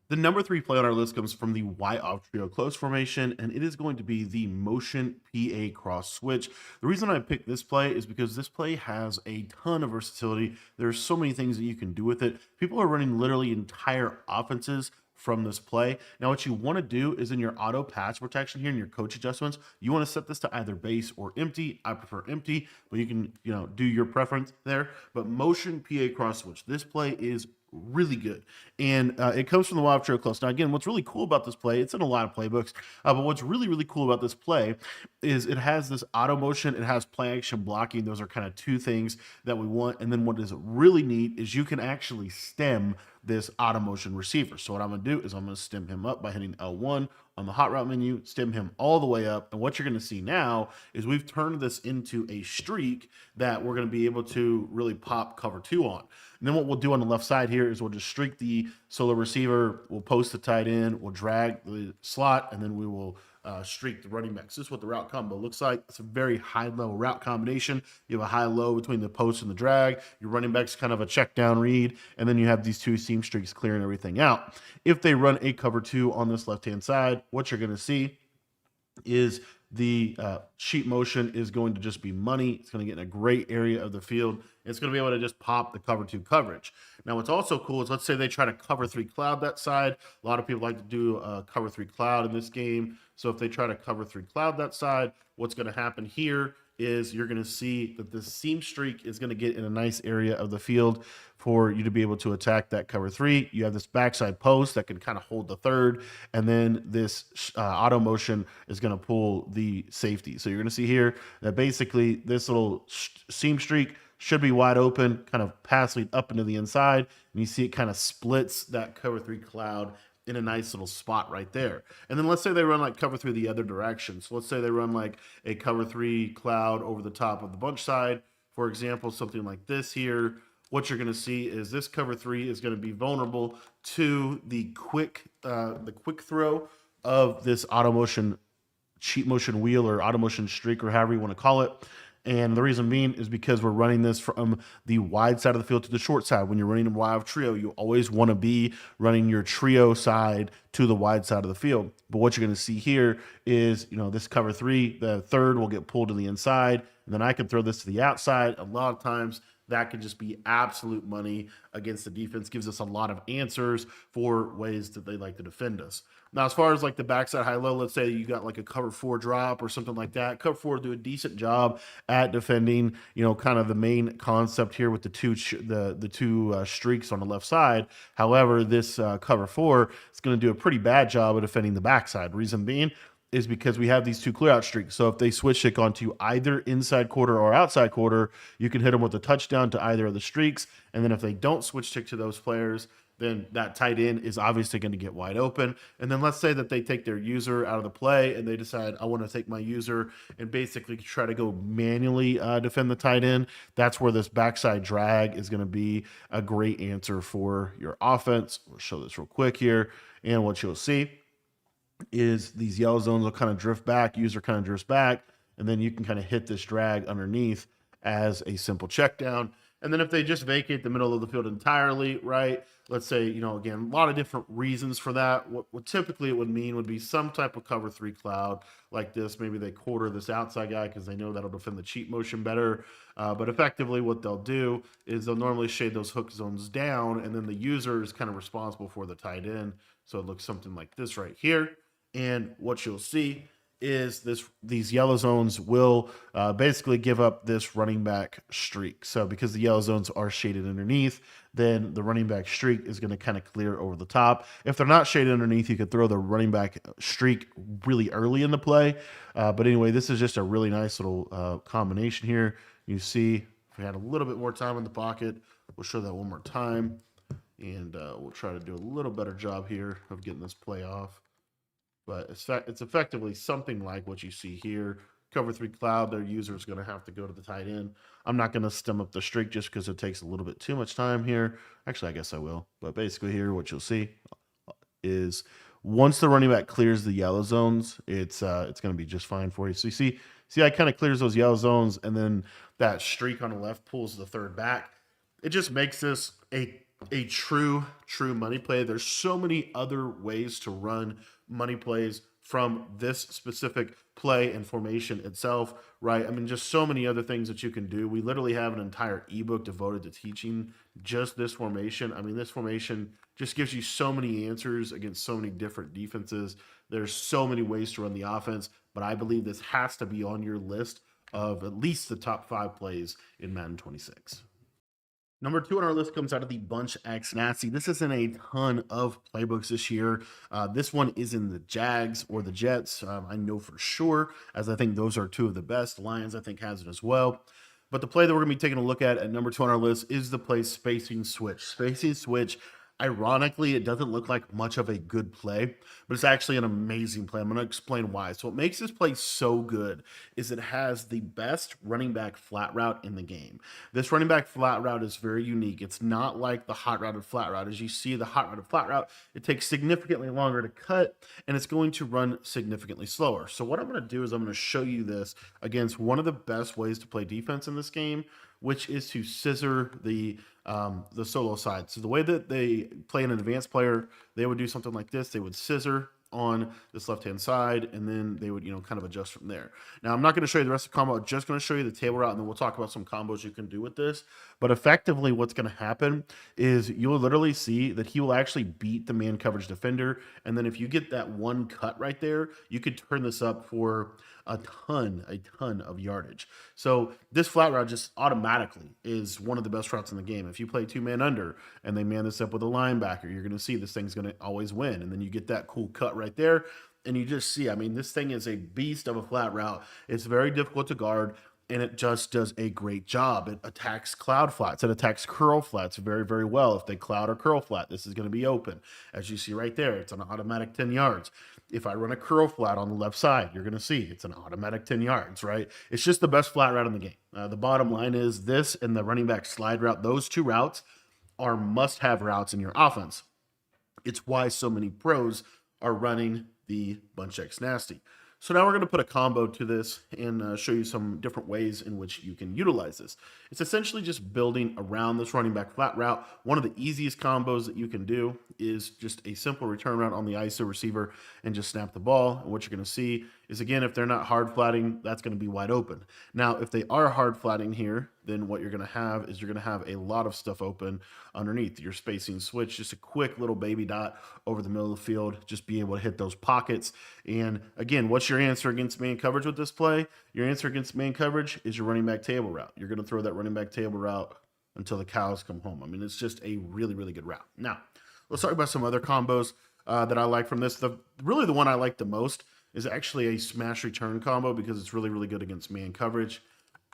The number 3 play on our list comes from the Y off trio close formation, and it is going to be the motion PA cross switch. The reason I picked this play is because this play has a ton of versatility. There's so many things that you can do with it. People are running literally entire offenses from this play. Now, what you want to do is in your auto pass protection here in your coach adjustments, you want to set this to either base or empty. I prefer empty, but you can, do your preference there. But motion PA cross switch, this play is really good, and it comes from the Wild Trio Close. Now, again, what's really cool about this play, it's in a lot of playbooks, but what's really, really cool about this play is it has this auto motion, it has play action blocking. Those are kind of 2 things that we want. And then what is really neat is you can actually stem this auto motion receiver. So what I'm going to do is I'm going to stem him up by hitting L1 on the hot route menu, stem him all the way up. And what you're going to see now is we've turned this into a streak that we're going to be able to really pop cover 2 on. And then what we'll do on the left side here is we'll just streak the solo receiver, we'll post the tight end, we'll drag the slot, and then we will streak the running backs. This is what the route combo looks like. It's a very high-low route combination. You have a high-low between the post and the drag. Your running back's kind of a check-down read, and then you have these 2 seam streaks clearing everything out. If they run a cover 2 on this left-hand side, what you're going to see is the sheet motion is going to just be money. It's going to get in a great area of the field. It's going to be able to just pop the cover 2 coverage. Now, what's also cool is, let's say they try to cover 3 cloud that side. A lot of people like to do cover 3 cloud in this game. So if they try to cover 3 cloud that side, what's going to happen here is you're going to see that this seam streak is going to get in a nice area of the field for you to be able to attack that cover 3. You have this backside post that can kind of hold the third, and then this auto motion is going to pull the safety. So you're going to see here that basically this little seam streak should be wide open, kind of pass lead up into the inside, and you see it kind of splits that cover three cloud in a nice little spot right there. And then let's say they run like cover three the other direction. So let's say they run like a cover three cloud over the top of the bunch side, for example, something like this here. What you're going to see is this cover three is going to be vulnerable to the quick throw of this auto motion, cheat motion wheel, or auto motion streak, or however you want to call it. And the reason being is because we're running this from the wide side of the field to the short side. When you're running a wide trio, you always want to be running your trio side to the wide side of the field. But what you're going to see here is, this cover three, the third will get pulled to the inside, and then I can throw this to the outside. A lot of times that can just be absolute money against the defense. Gives us a lot of answers for ways that they like to defend us. Now, as far as like the backside high-low, let's say you got like a cover four drop or something like that. Cover four do a decent job at defending, kind of the main concept here with the two streaks on the left side. However, this cover four is going to do a pretty bad job of defending the backside. Reason being is because we have these two clear out streaks. So if they switch stick onto either inside quarter or outside quarter, you can hit them with a touchdown to either of the streaks. And then if they don't switch stick to those players, then that tight end is obviously going to get wide open. And then let's say that they take their user out of the play and they decide, I want to take my user and basically try to go manually defend the tight end. That's where this backside drag is going to be a great answer for your offense. We'll show this real quick here. And what you'll see is these yellow zones will kind of drift back, user kind of drifts back, and then you can kind of hit this drag underneath as a simple check down. And then if they just vacate the middle of the field entirely, right? Let's say, again, a lot of different reasons for that. What typically it would mean would be some type of cover three cloud like this. Maybe they quarter this outside guy because they know that'll defend the cheat motion better. But effectively what they'll do is they'll normally shade those hook zones down, and then the user is kind of responsible for the tight end. So it looks something like this right here. And what you'll see is these yellow zones will basically give up this running back streak. So because the yellow zones are shaded underneath, then the running back streak is going to kind of clear over the top. If they're not shaded underneath, you could throw the running back streak really early in the play. But anyway, this is just a really nice little combination here. You see, if we had a little bit more time in the pocket, we'll show that one more time. And we'll try to do a little better job here of getting this play off. But it's effectively something like what you see here. Cover three cloud, their user is going to have to go to the tight end. I'm not going to stem up the streak just because it takes a little bit too much time here. Actually, I guess I will. But basically here, what you'll see is once the running back clears the yellow zones, it's going to be just fine for you. So you see I kind of clears those yellow zones, and then that streak on the left pulls the third back. It just makes this a true money play. There's so many other ways to run money plays from this specific play and formation itself, right? I mean, just so many other things that you can do. We literally have an entire ebook devoted to teaching just this formation. I mean, this formation just gives you so many answers against so many different defenses. There's so many ways to run the offense, but I believe this has to be on your list of at least the top 5 plays in Madden 26. Number 2 on our list comes out of the Bunch X Nazi. This is in a ton of playbooks this year. This one is in the Jags or the Jets. I know for sure, as I think those are 2 of the best. Lions, I think, has it as well. But the play that we're going to be taking a look at number 2 on our list is the play Spacing Switch. Spacing Switch, ironically, it doesn't look like much of a good play, but it's actually an amazing play. I'm going to explain why. So what makes this play so good is it has the best running back flat route in the game. This running back flat route is very unique. It's not like the hot routed flat route. As you see, the hot routed flat route, it takes significantly longer to cut, and it's going to run significantly slower. So what I'm going to do is I'm going to show you this against one of the best ways to play defense in this game, which is to scissor the solo side. So the way that they play an advanced player, they would do something like this. They would scissor on this left-hand side, and then they would, kind of adjust from there. Now, I'm not going to show you the rest of the combo. I'm just going to show you the table route, and then we'll talk about some combos you can do with this. But effectively, what's going to happen is you'll literally see that he will actually beat the man coverage defender, and then if you get that one cut right there, you could turn this up for a ton of yardage. So this flat route just automatically is one of the best routes in the game. If you play 2-man under and they man this up with a linebacker, you're going to see this thing's going to always win. And then you get that cool cut right there. And you just see, I mean, this thing is a beast of a flat route. It's very difficult to guard. and it just does a great job. It attacks cloud flats. It attacks curl flats very, very well. If they cloud or curl flat, this is going to be open. As you see right there, it's an automatic 10 yards. If I run a curl flat on the left side, you're going to see it's an automatic 10 yards, right? It's just the best flat route in the game. The bottom line is this and the running back slide route, those two routes are must-have routes in your offense. It's why so many pros are running the Bunch X Nasty. So now we're going to put a combo to this and show you some different ways in which you can utilize this. It's essentially just building around this running back flat route. One of the easiest combos that you can do is just a simple return route on the ISO receiver and just snap the ball. And what you're going to see is, again, if they're not hard flatting, that's going to be wide open. Now, if they are hard flatting here, then what you're going to have is you're going to have a lot of stuff open underneath your spacing switch, just a quick little baby dot over the middle of the field, just be able to hit those pockets. And again, what's your answer against man coverage with this play? Your answer against man coverage is your running back table route. You're going to throw that running back table route until the cows come home. I mean, it's just a really, really good route. Now, let's talk about some other combos that I like from this. Really the one I like the most is actually a smash return combo because it's really, really good against man coverage.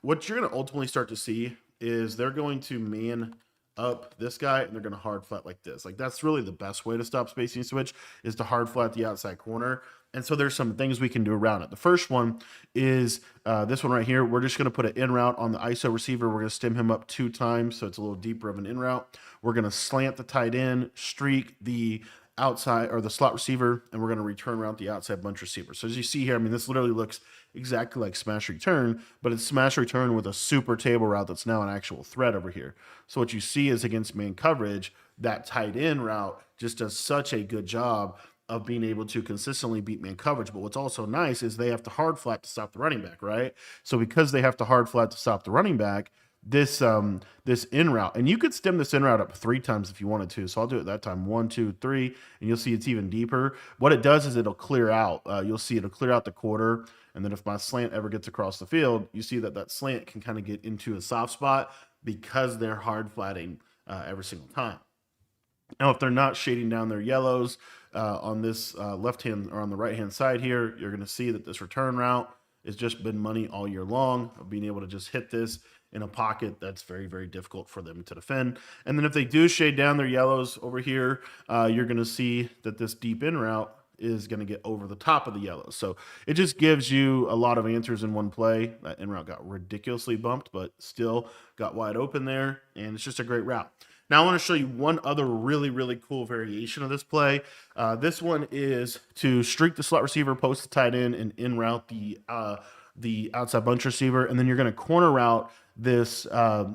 What you're going to ultimately start to see is they're going to man up this guy and they're going to hard flat like this. Like, that's really the best way to stop spacing switch, is to hard flat the outside corner. And so there's some things we can do around it. The first one is this one right here. We're just going to put an in route on the ISO receiver. We're going to stem him up 2 times, so it's a little deeper of an in route. We're going to slant the tight end, streak the outside or the slot receiver, and we're going to return route the outside bunch receiver. So as you see here, I mean, this literally looks exactly like smash return, but it's smash return with a super table route that's now an actual threat over here. So what you see is against man coverage, that tight end route just does such a good job of being able to consistently beat man coverage. But what's also nice is they have to hard flat to stop the running back, right? So because they have to hard flat to stop the running back, this in route, and you could stem this in route up 3 times if you wanted to. So I'll do it that time, 1, 2, 3, and you'll see it's even deeper. What it does is it'll clear out. You'll see it'll clear out the quarter, and then if my slant ever gets across the field, you see that slant can kind of get into a soft spot because they're hard flatting every single time. Now, if they're not shading down their yellows on this left hand or on the right hand side here, you're going to see that this return route has just been money all year long of being able to just hit this in a pocket that's very, very difficult for them to defend. And then if they do shade down their yellows over here, you're going to see that this deep in route is going to get over the top of the yellows. So it just gives you a lot of answers in one play. That in route got ridiculously bumped, but still got wide open there, and it's just a great route. Now I want to show you one other really, really cool variation of this play. This one is to streak the slot receiver, post the tight end, and in route the outside bunch receiver, and then you're going to corner route this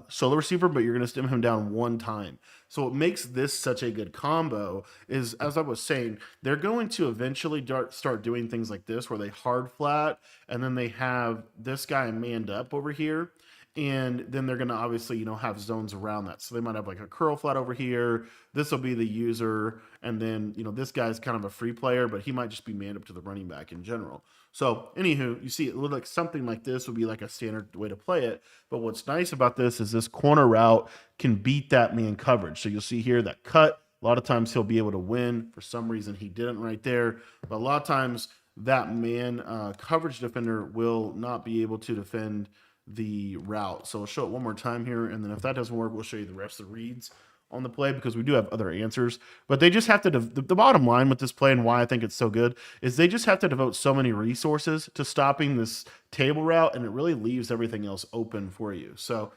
solo receiver, but you're going to stem him down 1 time. So what makes this such a good combo is, as I was saying, they're going to eventually start doing things like this where they hard flat, and then they have this guy manned up over here. And then they're going to obviously, have zones around that. So they might have like a curl flat over here. This will be the user. And then, this guy's kind of a free player, but he might just be manned up to the running back in general. So anywho, you see it look like something like this would be like a standard way to play it. But what's nice about this is this corner route can beat that man coverage. So you'll see here that cut. A lot of times he'll be able to win. For some reason, he didn't right there. But a lot of times that man coverage defender will not be able to defend the route. So I'll show it one more time here, and then if that doesn't work, we'll show you the rest of the reads on the play, because we do have other answers. But they just have to the bottom line with this play and why I think it's so good is they just have to devote so many resources to stopping this table route, and it really leaves everything else open for you. So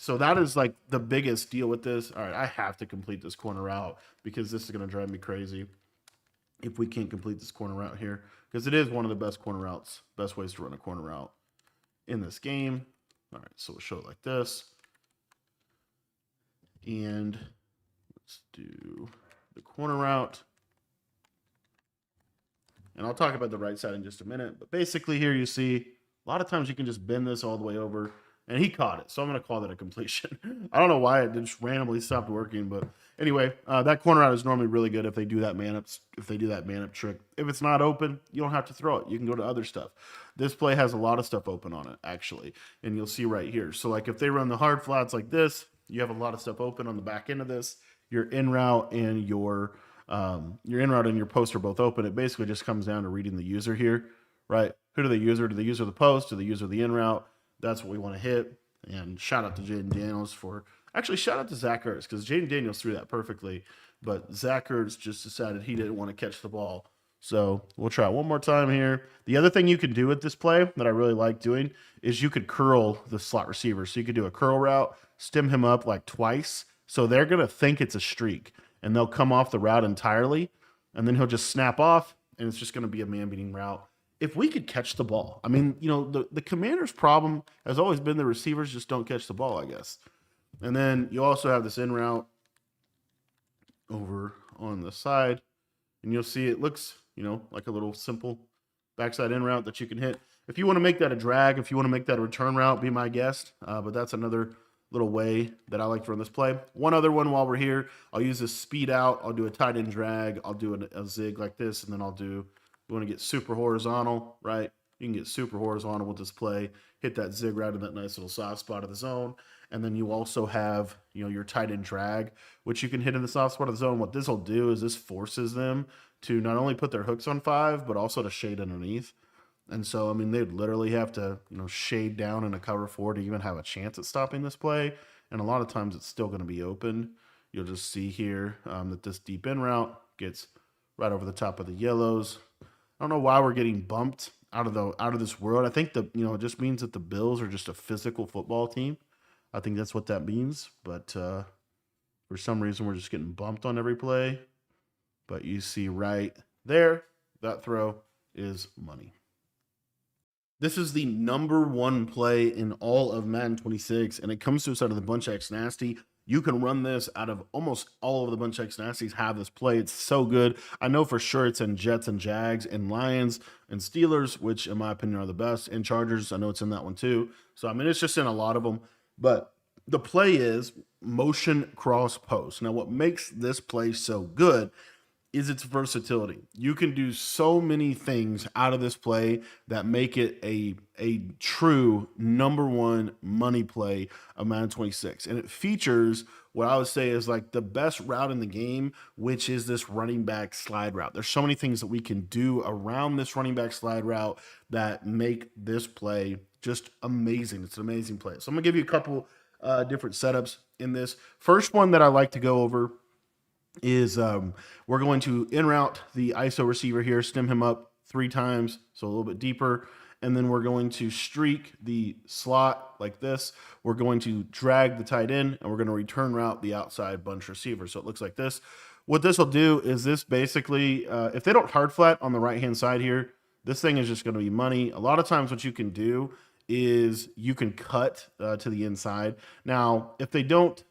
that is like the biggest deal with this. All right, I have to complete this corner route because this is going to drive me crazy if we can't complete this corner route here, because it is one of the best corner routes, best ways to run a corner route in this game. All right, so we'll show it like this. And let's do the corner route. And I'll talk about the right side in just a minute. But basically here you see a lot of times you can just bend this all the way over. And he caught it, so I'm going to call that a completion. I don't know why it just randomly stopped working, but anyway, that corner route is normally really good if they do that man up. If they do that man up trick, if it's not open, you don't have to throw it. You can go to other stuff. This play has a lot of stuff open on it actually, and you'll see right here. So like if they run the hard flats like this, you have a lot of stuff open on the back end of this. Your in route and your in route and your post are both open. It basically just comes down to reading the user here, right? Who do they use? Do they use the post? Do they use the in route? That's what we want to hit. And shout out to Jaden Daniels for actually shout out to Zach Ertz because Jaden Daniels threw that perfectly, but Zach Ertz just decided he didn't want to catch the ball. So we'll try it one more time here. The other thing you can do with this play that I really like doing is you could curl the slot receiver. So you could do a curl route, stem him up like twice. So they're going to think it's a streak and they'll come off the route entirely. And then he'll just snap off and it's just going to be a man beating route. If we could catch the ball, I mean, the Commanders' problem has always been the receivers just don't catch the ball, I guess. And then you also have this in route over on the side, and you'll see it looks, like a little simple backside in route that you can hit. If you want to make that a drag, if you want to make that a return route, be my guest. But that's another little way that I like to run this play. One other one while we're here, I'll use this speed out. I'll do a tight end drag. I'll do a zig like this, and then I'll do. You want to get super horizontal, right? You can get super horizontal with this play, hit that zig right in that nice little soft spot of the zone. And then you also have, your tight end drag, which you can hit in the soft spot of the zone. What this will do is this forces them to not only put their hooks on 5, but also to shade underneath. And so, I mean, they'd literally have to, shade down in a cover 4 to even have a chance at stopping this play. And a lot of times it's still going to be open. You'll just see here that this deep in route gets right over the top of the yellows. I don't know why we're getting bumped out of this world. I think it just means that the Bills are just a physical football team. I think that's what that means. But for some reason, we're just getting bumped on every play. But you see right there, that throw is money. This is the number 1 play in all of Madden 26, and it comes to us out of the Bunch X Nasty. You can run this out of almost all of the Bunch X Nasties have this play. It's so good. I know for sure it's in Jets and Jags and Lions and Steelers, which in my opinion are the best, and Chargers. I know it's in that one too. So, I mean, it's just in a lot of them. But the play is motion cross post. Now, what makes this play so good is its versatility. You can do so many things out of this play that make it a true number 1 money play of Madden 26. And it features what I would say is like the best route in the game, which is this running back slide route. There's so many things that we can do around this running back slide route that make this play just amazing. It's an amazing play. So I'm gonna give you a couple different setups in this. First one that I like to go over is we're going to in route the ISO receiver here, stem him up 3 times, so a little bit deeper, and then we're going to streak the slot like this. We're going to drag the tight end, and we're going to return route the outside bunch receiver. So it looks like this. What this will do is this basically, if they don't hard flat on the right-hand side here, this thing is just going to be money. A lot of times what you can do is you can cut to the inside. Now, if they don't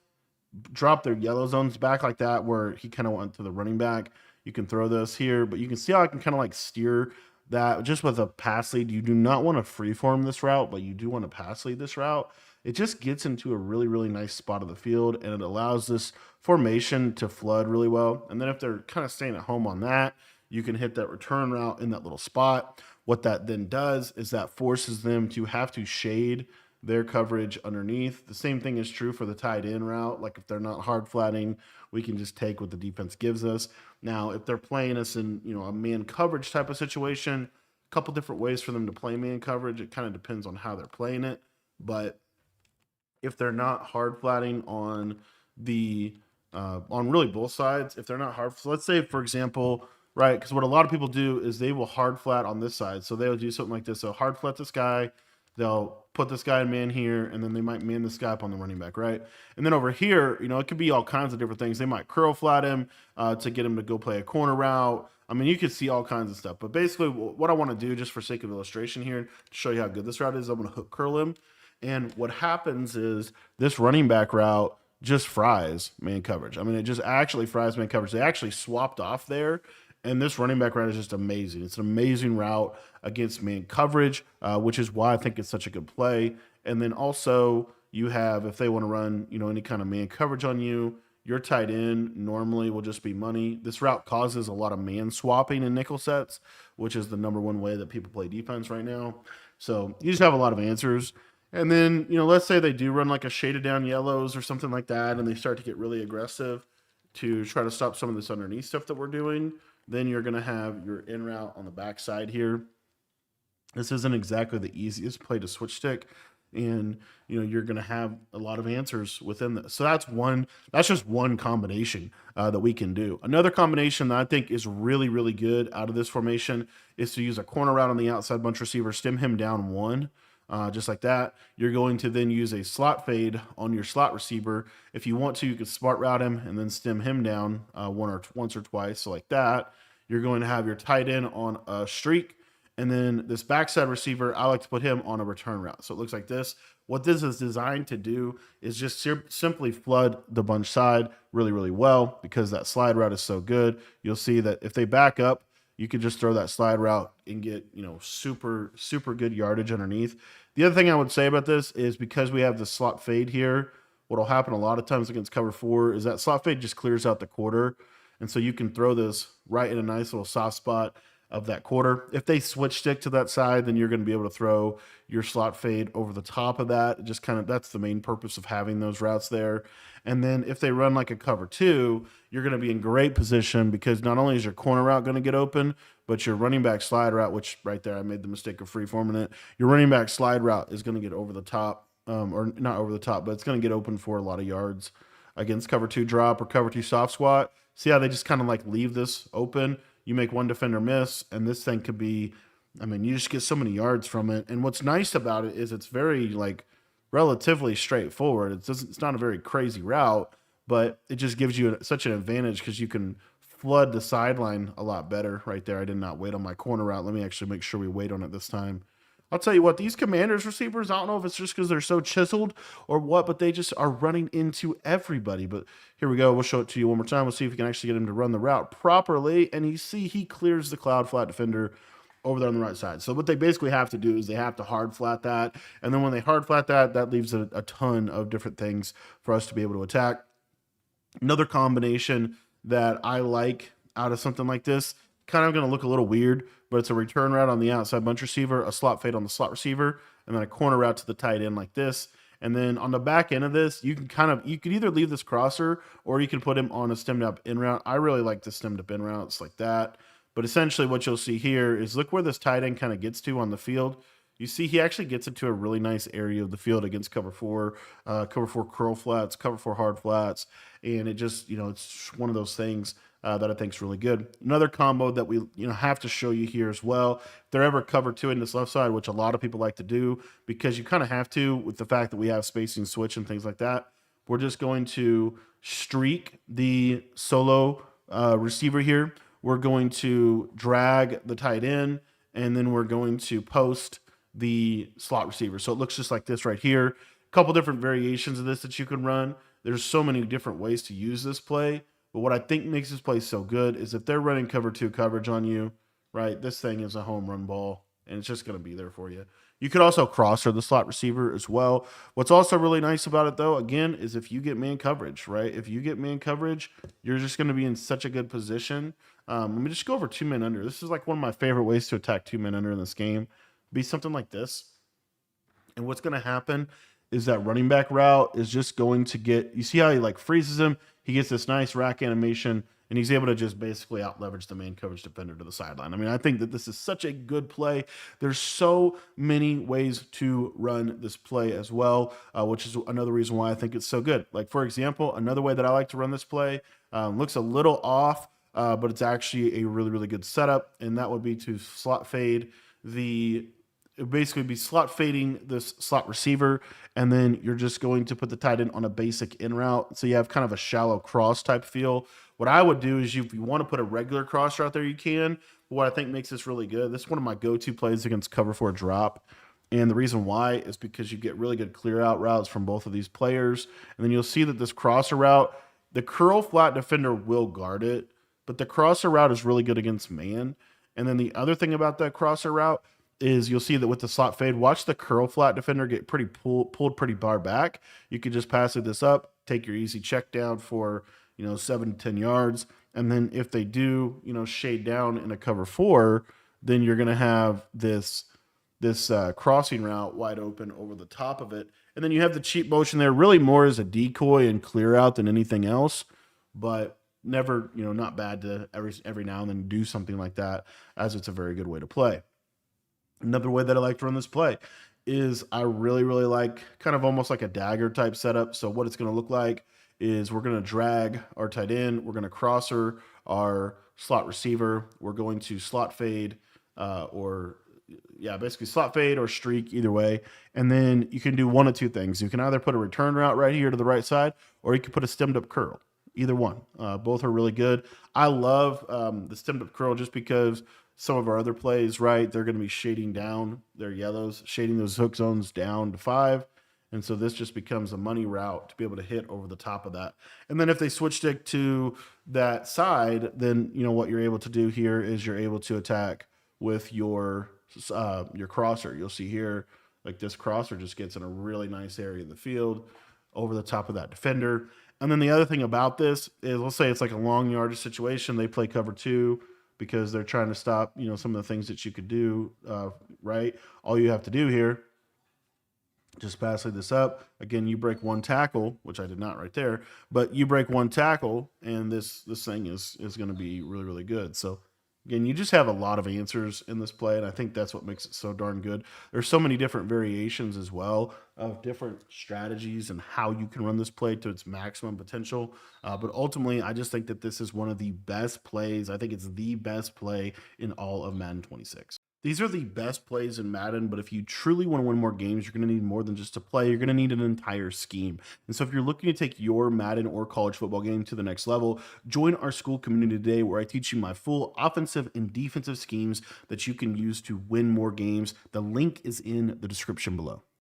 drop their yellow zones back like that, where he kind of went to the running back, you can throw this here, but you can see how I can kind of like steer that just with a pass lead. You do not want to freeform this route, but you do want to pass lead this route. It just gets into a really, really nice spot of the field, and it allows this formation to flood really well. And then if they're kind of staying at home on that, you can hit that return route in that little spot. What that then does is that forces them to have to shade their coverage underneath. The same thing is true for the tight end route. Like if they're not hard flatting, we can just take what the defense gives us. Now, if they're playing us in, a man coverage type of situation, a couple different ways for them to play man coverage. It kind of depends on how they're playing it. But if they're not hard flatting on the on really both sides, if they're not hard, so let's say for example, right, because what a lot of people do is they will hard flat on this side. So they'll do something like this. So hard flat this guy, they'll put this guy in man here, and then they might man this guy up on the running back, right? And then over here, it could be all kinds of different things. They might curl flat him to get him to go play a corner route. I mean, you could see all kinds of stuff. But basically, what I want to do, just for sake of illustration here, to show you how good this route is, I'm going to hook curl him. And what happens is this running back route just fries man coverage. I mean, it just actually fries man coverage. They actually swapped off there. And this running back route is just amazing. It's an amazing route against man coverage, which is why I think it's such a good play. And then also you have, if they want to run, any kind of man coverage on you, your tight end normally will just be money. This route causes a lot of man swapping in nickel sets, which is the number 1 way that people play defense right now. So you just have a lot of answers. And then, let's say they do run like a shaded down yellows or something like that, and they start to get really aggressive to try to stop some of this underneath stuff that we're doing. Then you're going to have your in route on the backside here. This isn't exactly the easiest play to switch stick. and you're going to have a lot of answers within this. So that's just one combination that we can do. Another combination that I think is really, really good out of this formation is to use a corner route on the outside bunch receiver, stem him down one. Just like that. You're going to then use a slot fade on your slot receiver. If you want to, you could smart route him and then stem him down once or twice. So like that. You're going to have your tight end on a streak. And then this backside receiver, I like to put him on a return route. So it looks like this. What this is designed to do is just simply flood the bunch side really, really well because that slide route is so good. You'll see that if they back up, you could just throw that slide route and get, super, super good yardage underneath. The other thing I would say about this is because we have the slot fade here, what will happen a lot of times against cover 4 is that slot fade just clears out the quarter. And so you can throw this right in a nice little soft spot of that quarter. If they switch stick to that side, then you're going to be able to throw your slot fade over the top of that. Just kind of, that's the main purpose of having those routes there. And then if they run like a cover 2, you're going to be in great position because not only is your corner route going to get open, but your running back slide route, which right there I made the mistake of free-forming it, your running back slide route is going to get over the top, or not over the top, but it's going to get open for a lot of yards against cover 2 drop or cover 2 soft squat. See how they just kind of like leave this open? You make one defender miss, and this thing could be, you just get so many yards from it. And what's nice about it is it's very like relatively straightforward. It's not a very crazy route, but it just gives you such an advantage because you can flood the sideline a lot better right there. I did not wait on my corner route. Let me actually make sure we wait on it this time. I'll tell you what, these Commanders receivers, I don't know if it's just because they're so chiseled or what, but they just are running into everybody. But here we go. We'll show it to you one more time. We'll see if we can actually get him to run the route properly. And you see he clears the cloud flat defender over there on the right side. So what they basically have to do is they have to hard flat that. And then when they hard flat that, that leaves a ton of different things for us to be able to attack. Another combination that I like out of something like this, kind of going to look a little weird, but it's a return route on the outside bunch receiver, a slot fade on the slot receiver, and then a corner route to the tight end like this. And then on the back end of this, you can either leave this crosser or you can put him on a stemmed up in route. I really like the stemmed up in routes like that. But essentially what you'll see here is look where this tight end kind of gets to on the field. You see he actually gets into a really nice area of the field against cover 4 curl flats, cover 4 hard flats. And it just, it's one of those things that I think is really good. Another combo that we have to show you here as well. If they're ever cover 2 in this left side, which a lot of people like to do because you kind of have to with the fact that we have spacing switch and things like that. We're just going to streak the solo receiver here. We're going to drag the tight end, and then we're going to post the slot receiver. So it looks just like this right here. A couple different variations of this that you can run. There's so many different ways to use this play. But what I think makes this play so good is if they're running cover 2 coverage on you, right, this thing is a home run ball, and it's just going to be there for you. You could also crosser the slot receiver as well. What's also really nice about it, though, again, is if you get man coverage, right? If you get man coverage, you're just going to be in such a good position. Let me just go over 2 men under. This is like one of my favorite ways to attack 2 men under in this game. Be something like this. And what's going to happen is that running back route is just going to get, you see how he like freezes him? He gets this nice rack animation, and he's able to just basically out leverage the main coverage defender to the sideline. I think that this is such a good play. There's so many ways to run this play as well, which is another reason why I think it's so good. Like, for example, another way that I like to run this play looks a little off, but it's actually a really, really good setup, and that would be to slot fade basically be slot fading this slot receiver, and then you're just going to put the tight end on a basic in route. So you have kind of a shallow cross type feel. What I would do is if you want to put a regular cross route there, you can. But what I think makes this really good, this is one of my go-to plays against cover 4 drop. And the reason why is because you get really good clear out routes from both of these players. And then you'll see that this crosser route, the curl flat defender will guard it, but the crosser route is really good against man. And then the other thing about that crosser route is you'll see that with the slot fade, watch the curl flat defender get pretty pulled pretty far back. You can just pass this up, take your easy check down for 7 to 10 yards, and then if they do shade down in a cover 4, then you're gonna have this crossing route wide open over the top of it, and then you have the cheap motion there, really more as a decoy and clear out than anything else, but never not bad to every now and then do something like that, as it's a very good way to play. Another way that I like to run this play is I really, really like kind of almost like a dagger type setup. So what it's going to look like is we're going to drag our tight end, we're going to crosser our slot receiver, we're going to slot fade or yeah, basically slot fade or streak either way. And then you can do one of two things. You can either put a return route right here to the right side, or you can put a stemmed up curl. Either one. Both are really good. I love the stemmed up curl just because some of our other plays, right, they're going to be shading down their yellows, shading those hook zones down to 5. And so this just becomes a money route to be able to hit over the top of that. And then if they switch stick to that side, then you know what you're able to do here is you're able to attack with your crosser. You'll see here, like this crosser just gets in a really nice area in the field over the top of that defender. And then the other thing about this is, let's say it's like a long yardage situation. They play cover 2 because they're trying to stop, you know, some of the things that you could do, right? All you have to do here, just passing this up. Again, you break one tackle, which I did not right there, but you break one tackle, and this thing is going to be really, really good. So again, you just have a lot of answers in this play, and I think that's what makes it so darn good. There's so many different variations as well of different strategies and how you can run this play to its maximum potential. But ultimately, I just think that this is one of the best plays. I think it's the best play in all of Madden 26. These are the best plays in Madden, but if you truly want to win more games, you're going to need more than just a play. You're going to need an entire scheme. And so if you're looking to take your Madden or college football game to the next level, join our school community today where I teach you my full offensive and defensive schemes that you can use to win more games. The link is in the description below.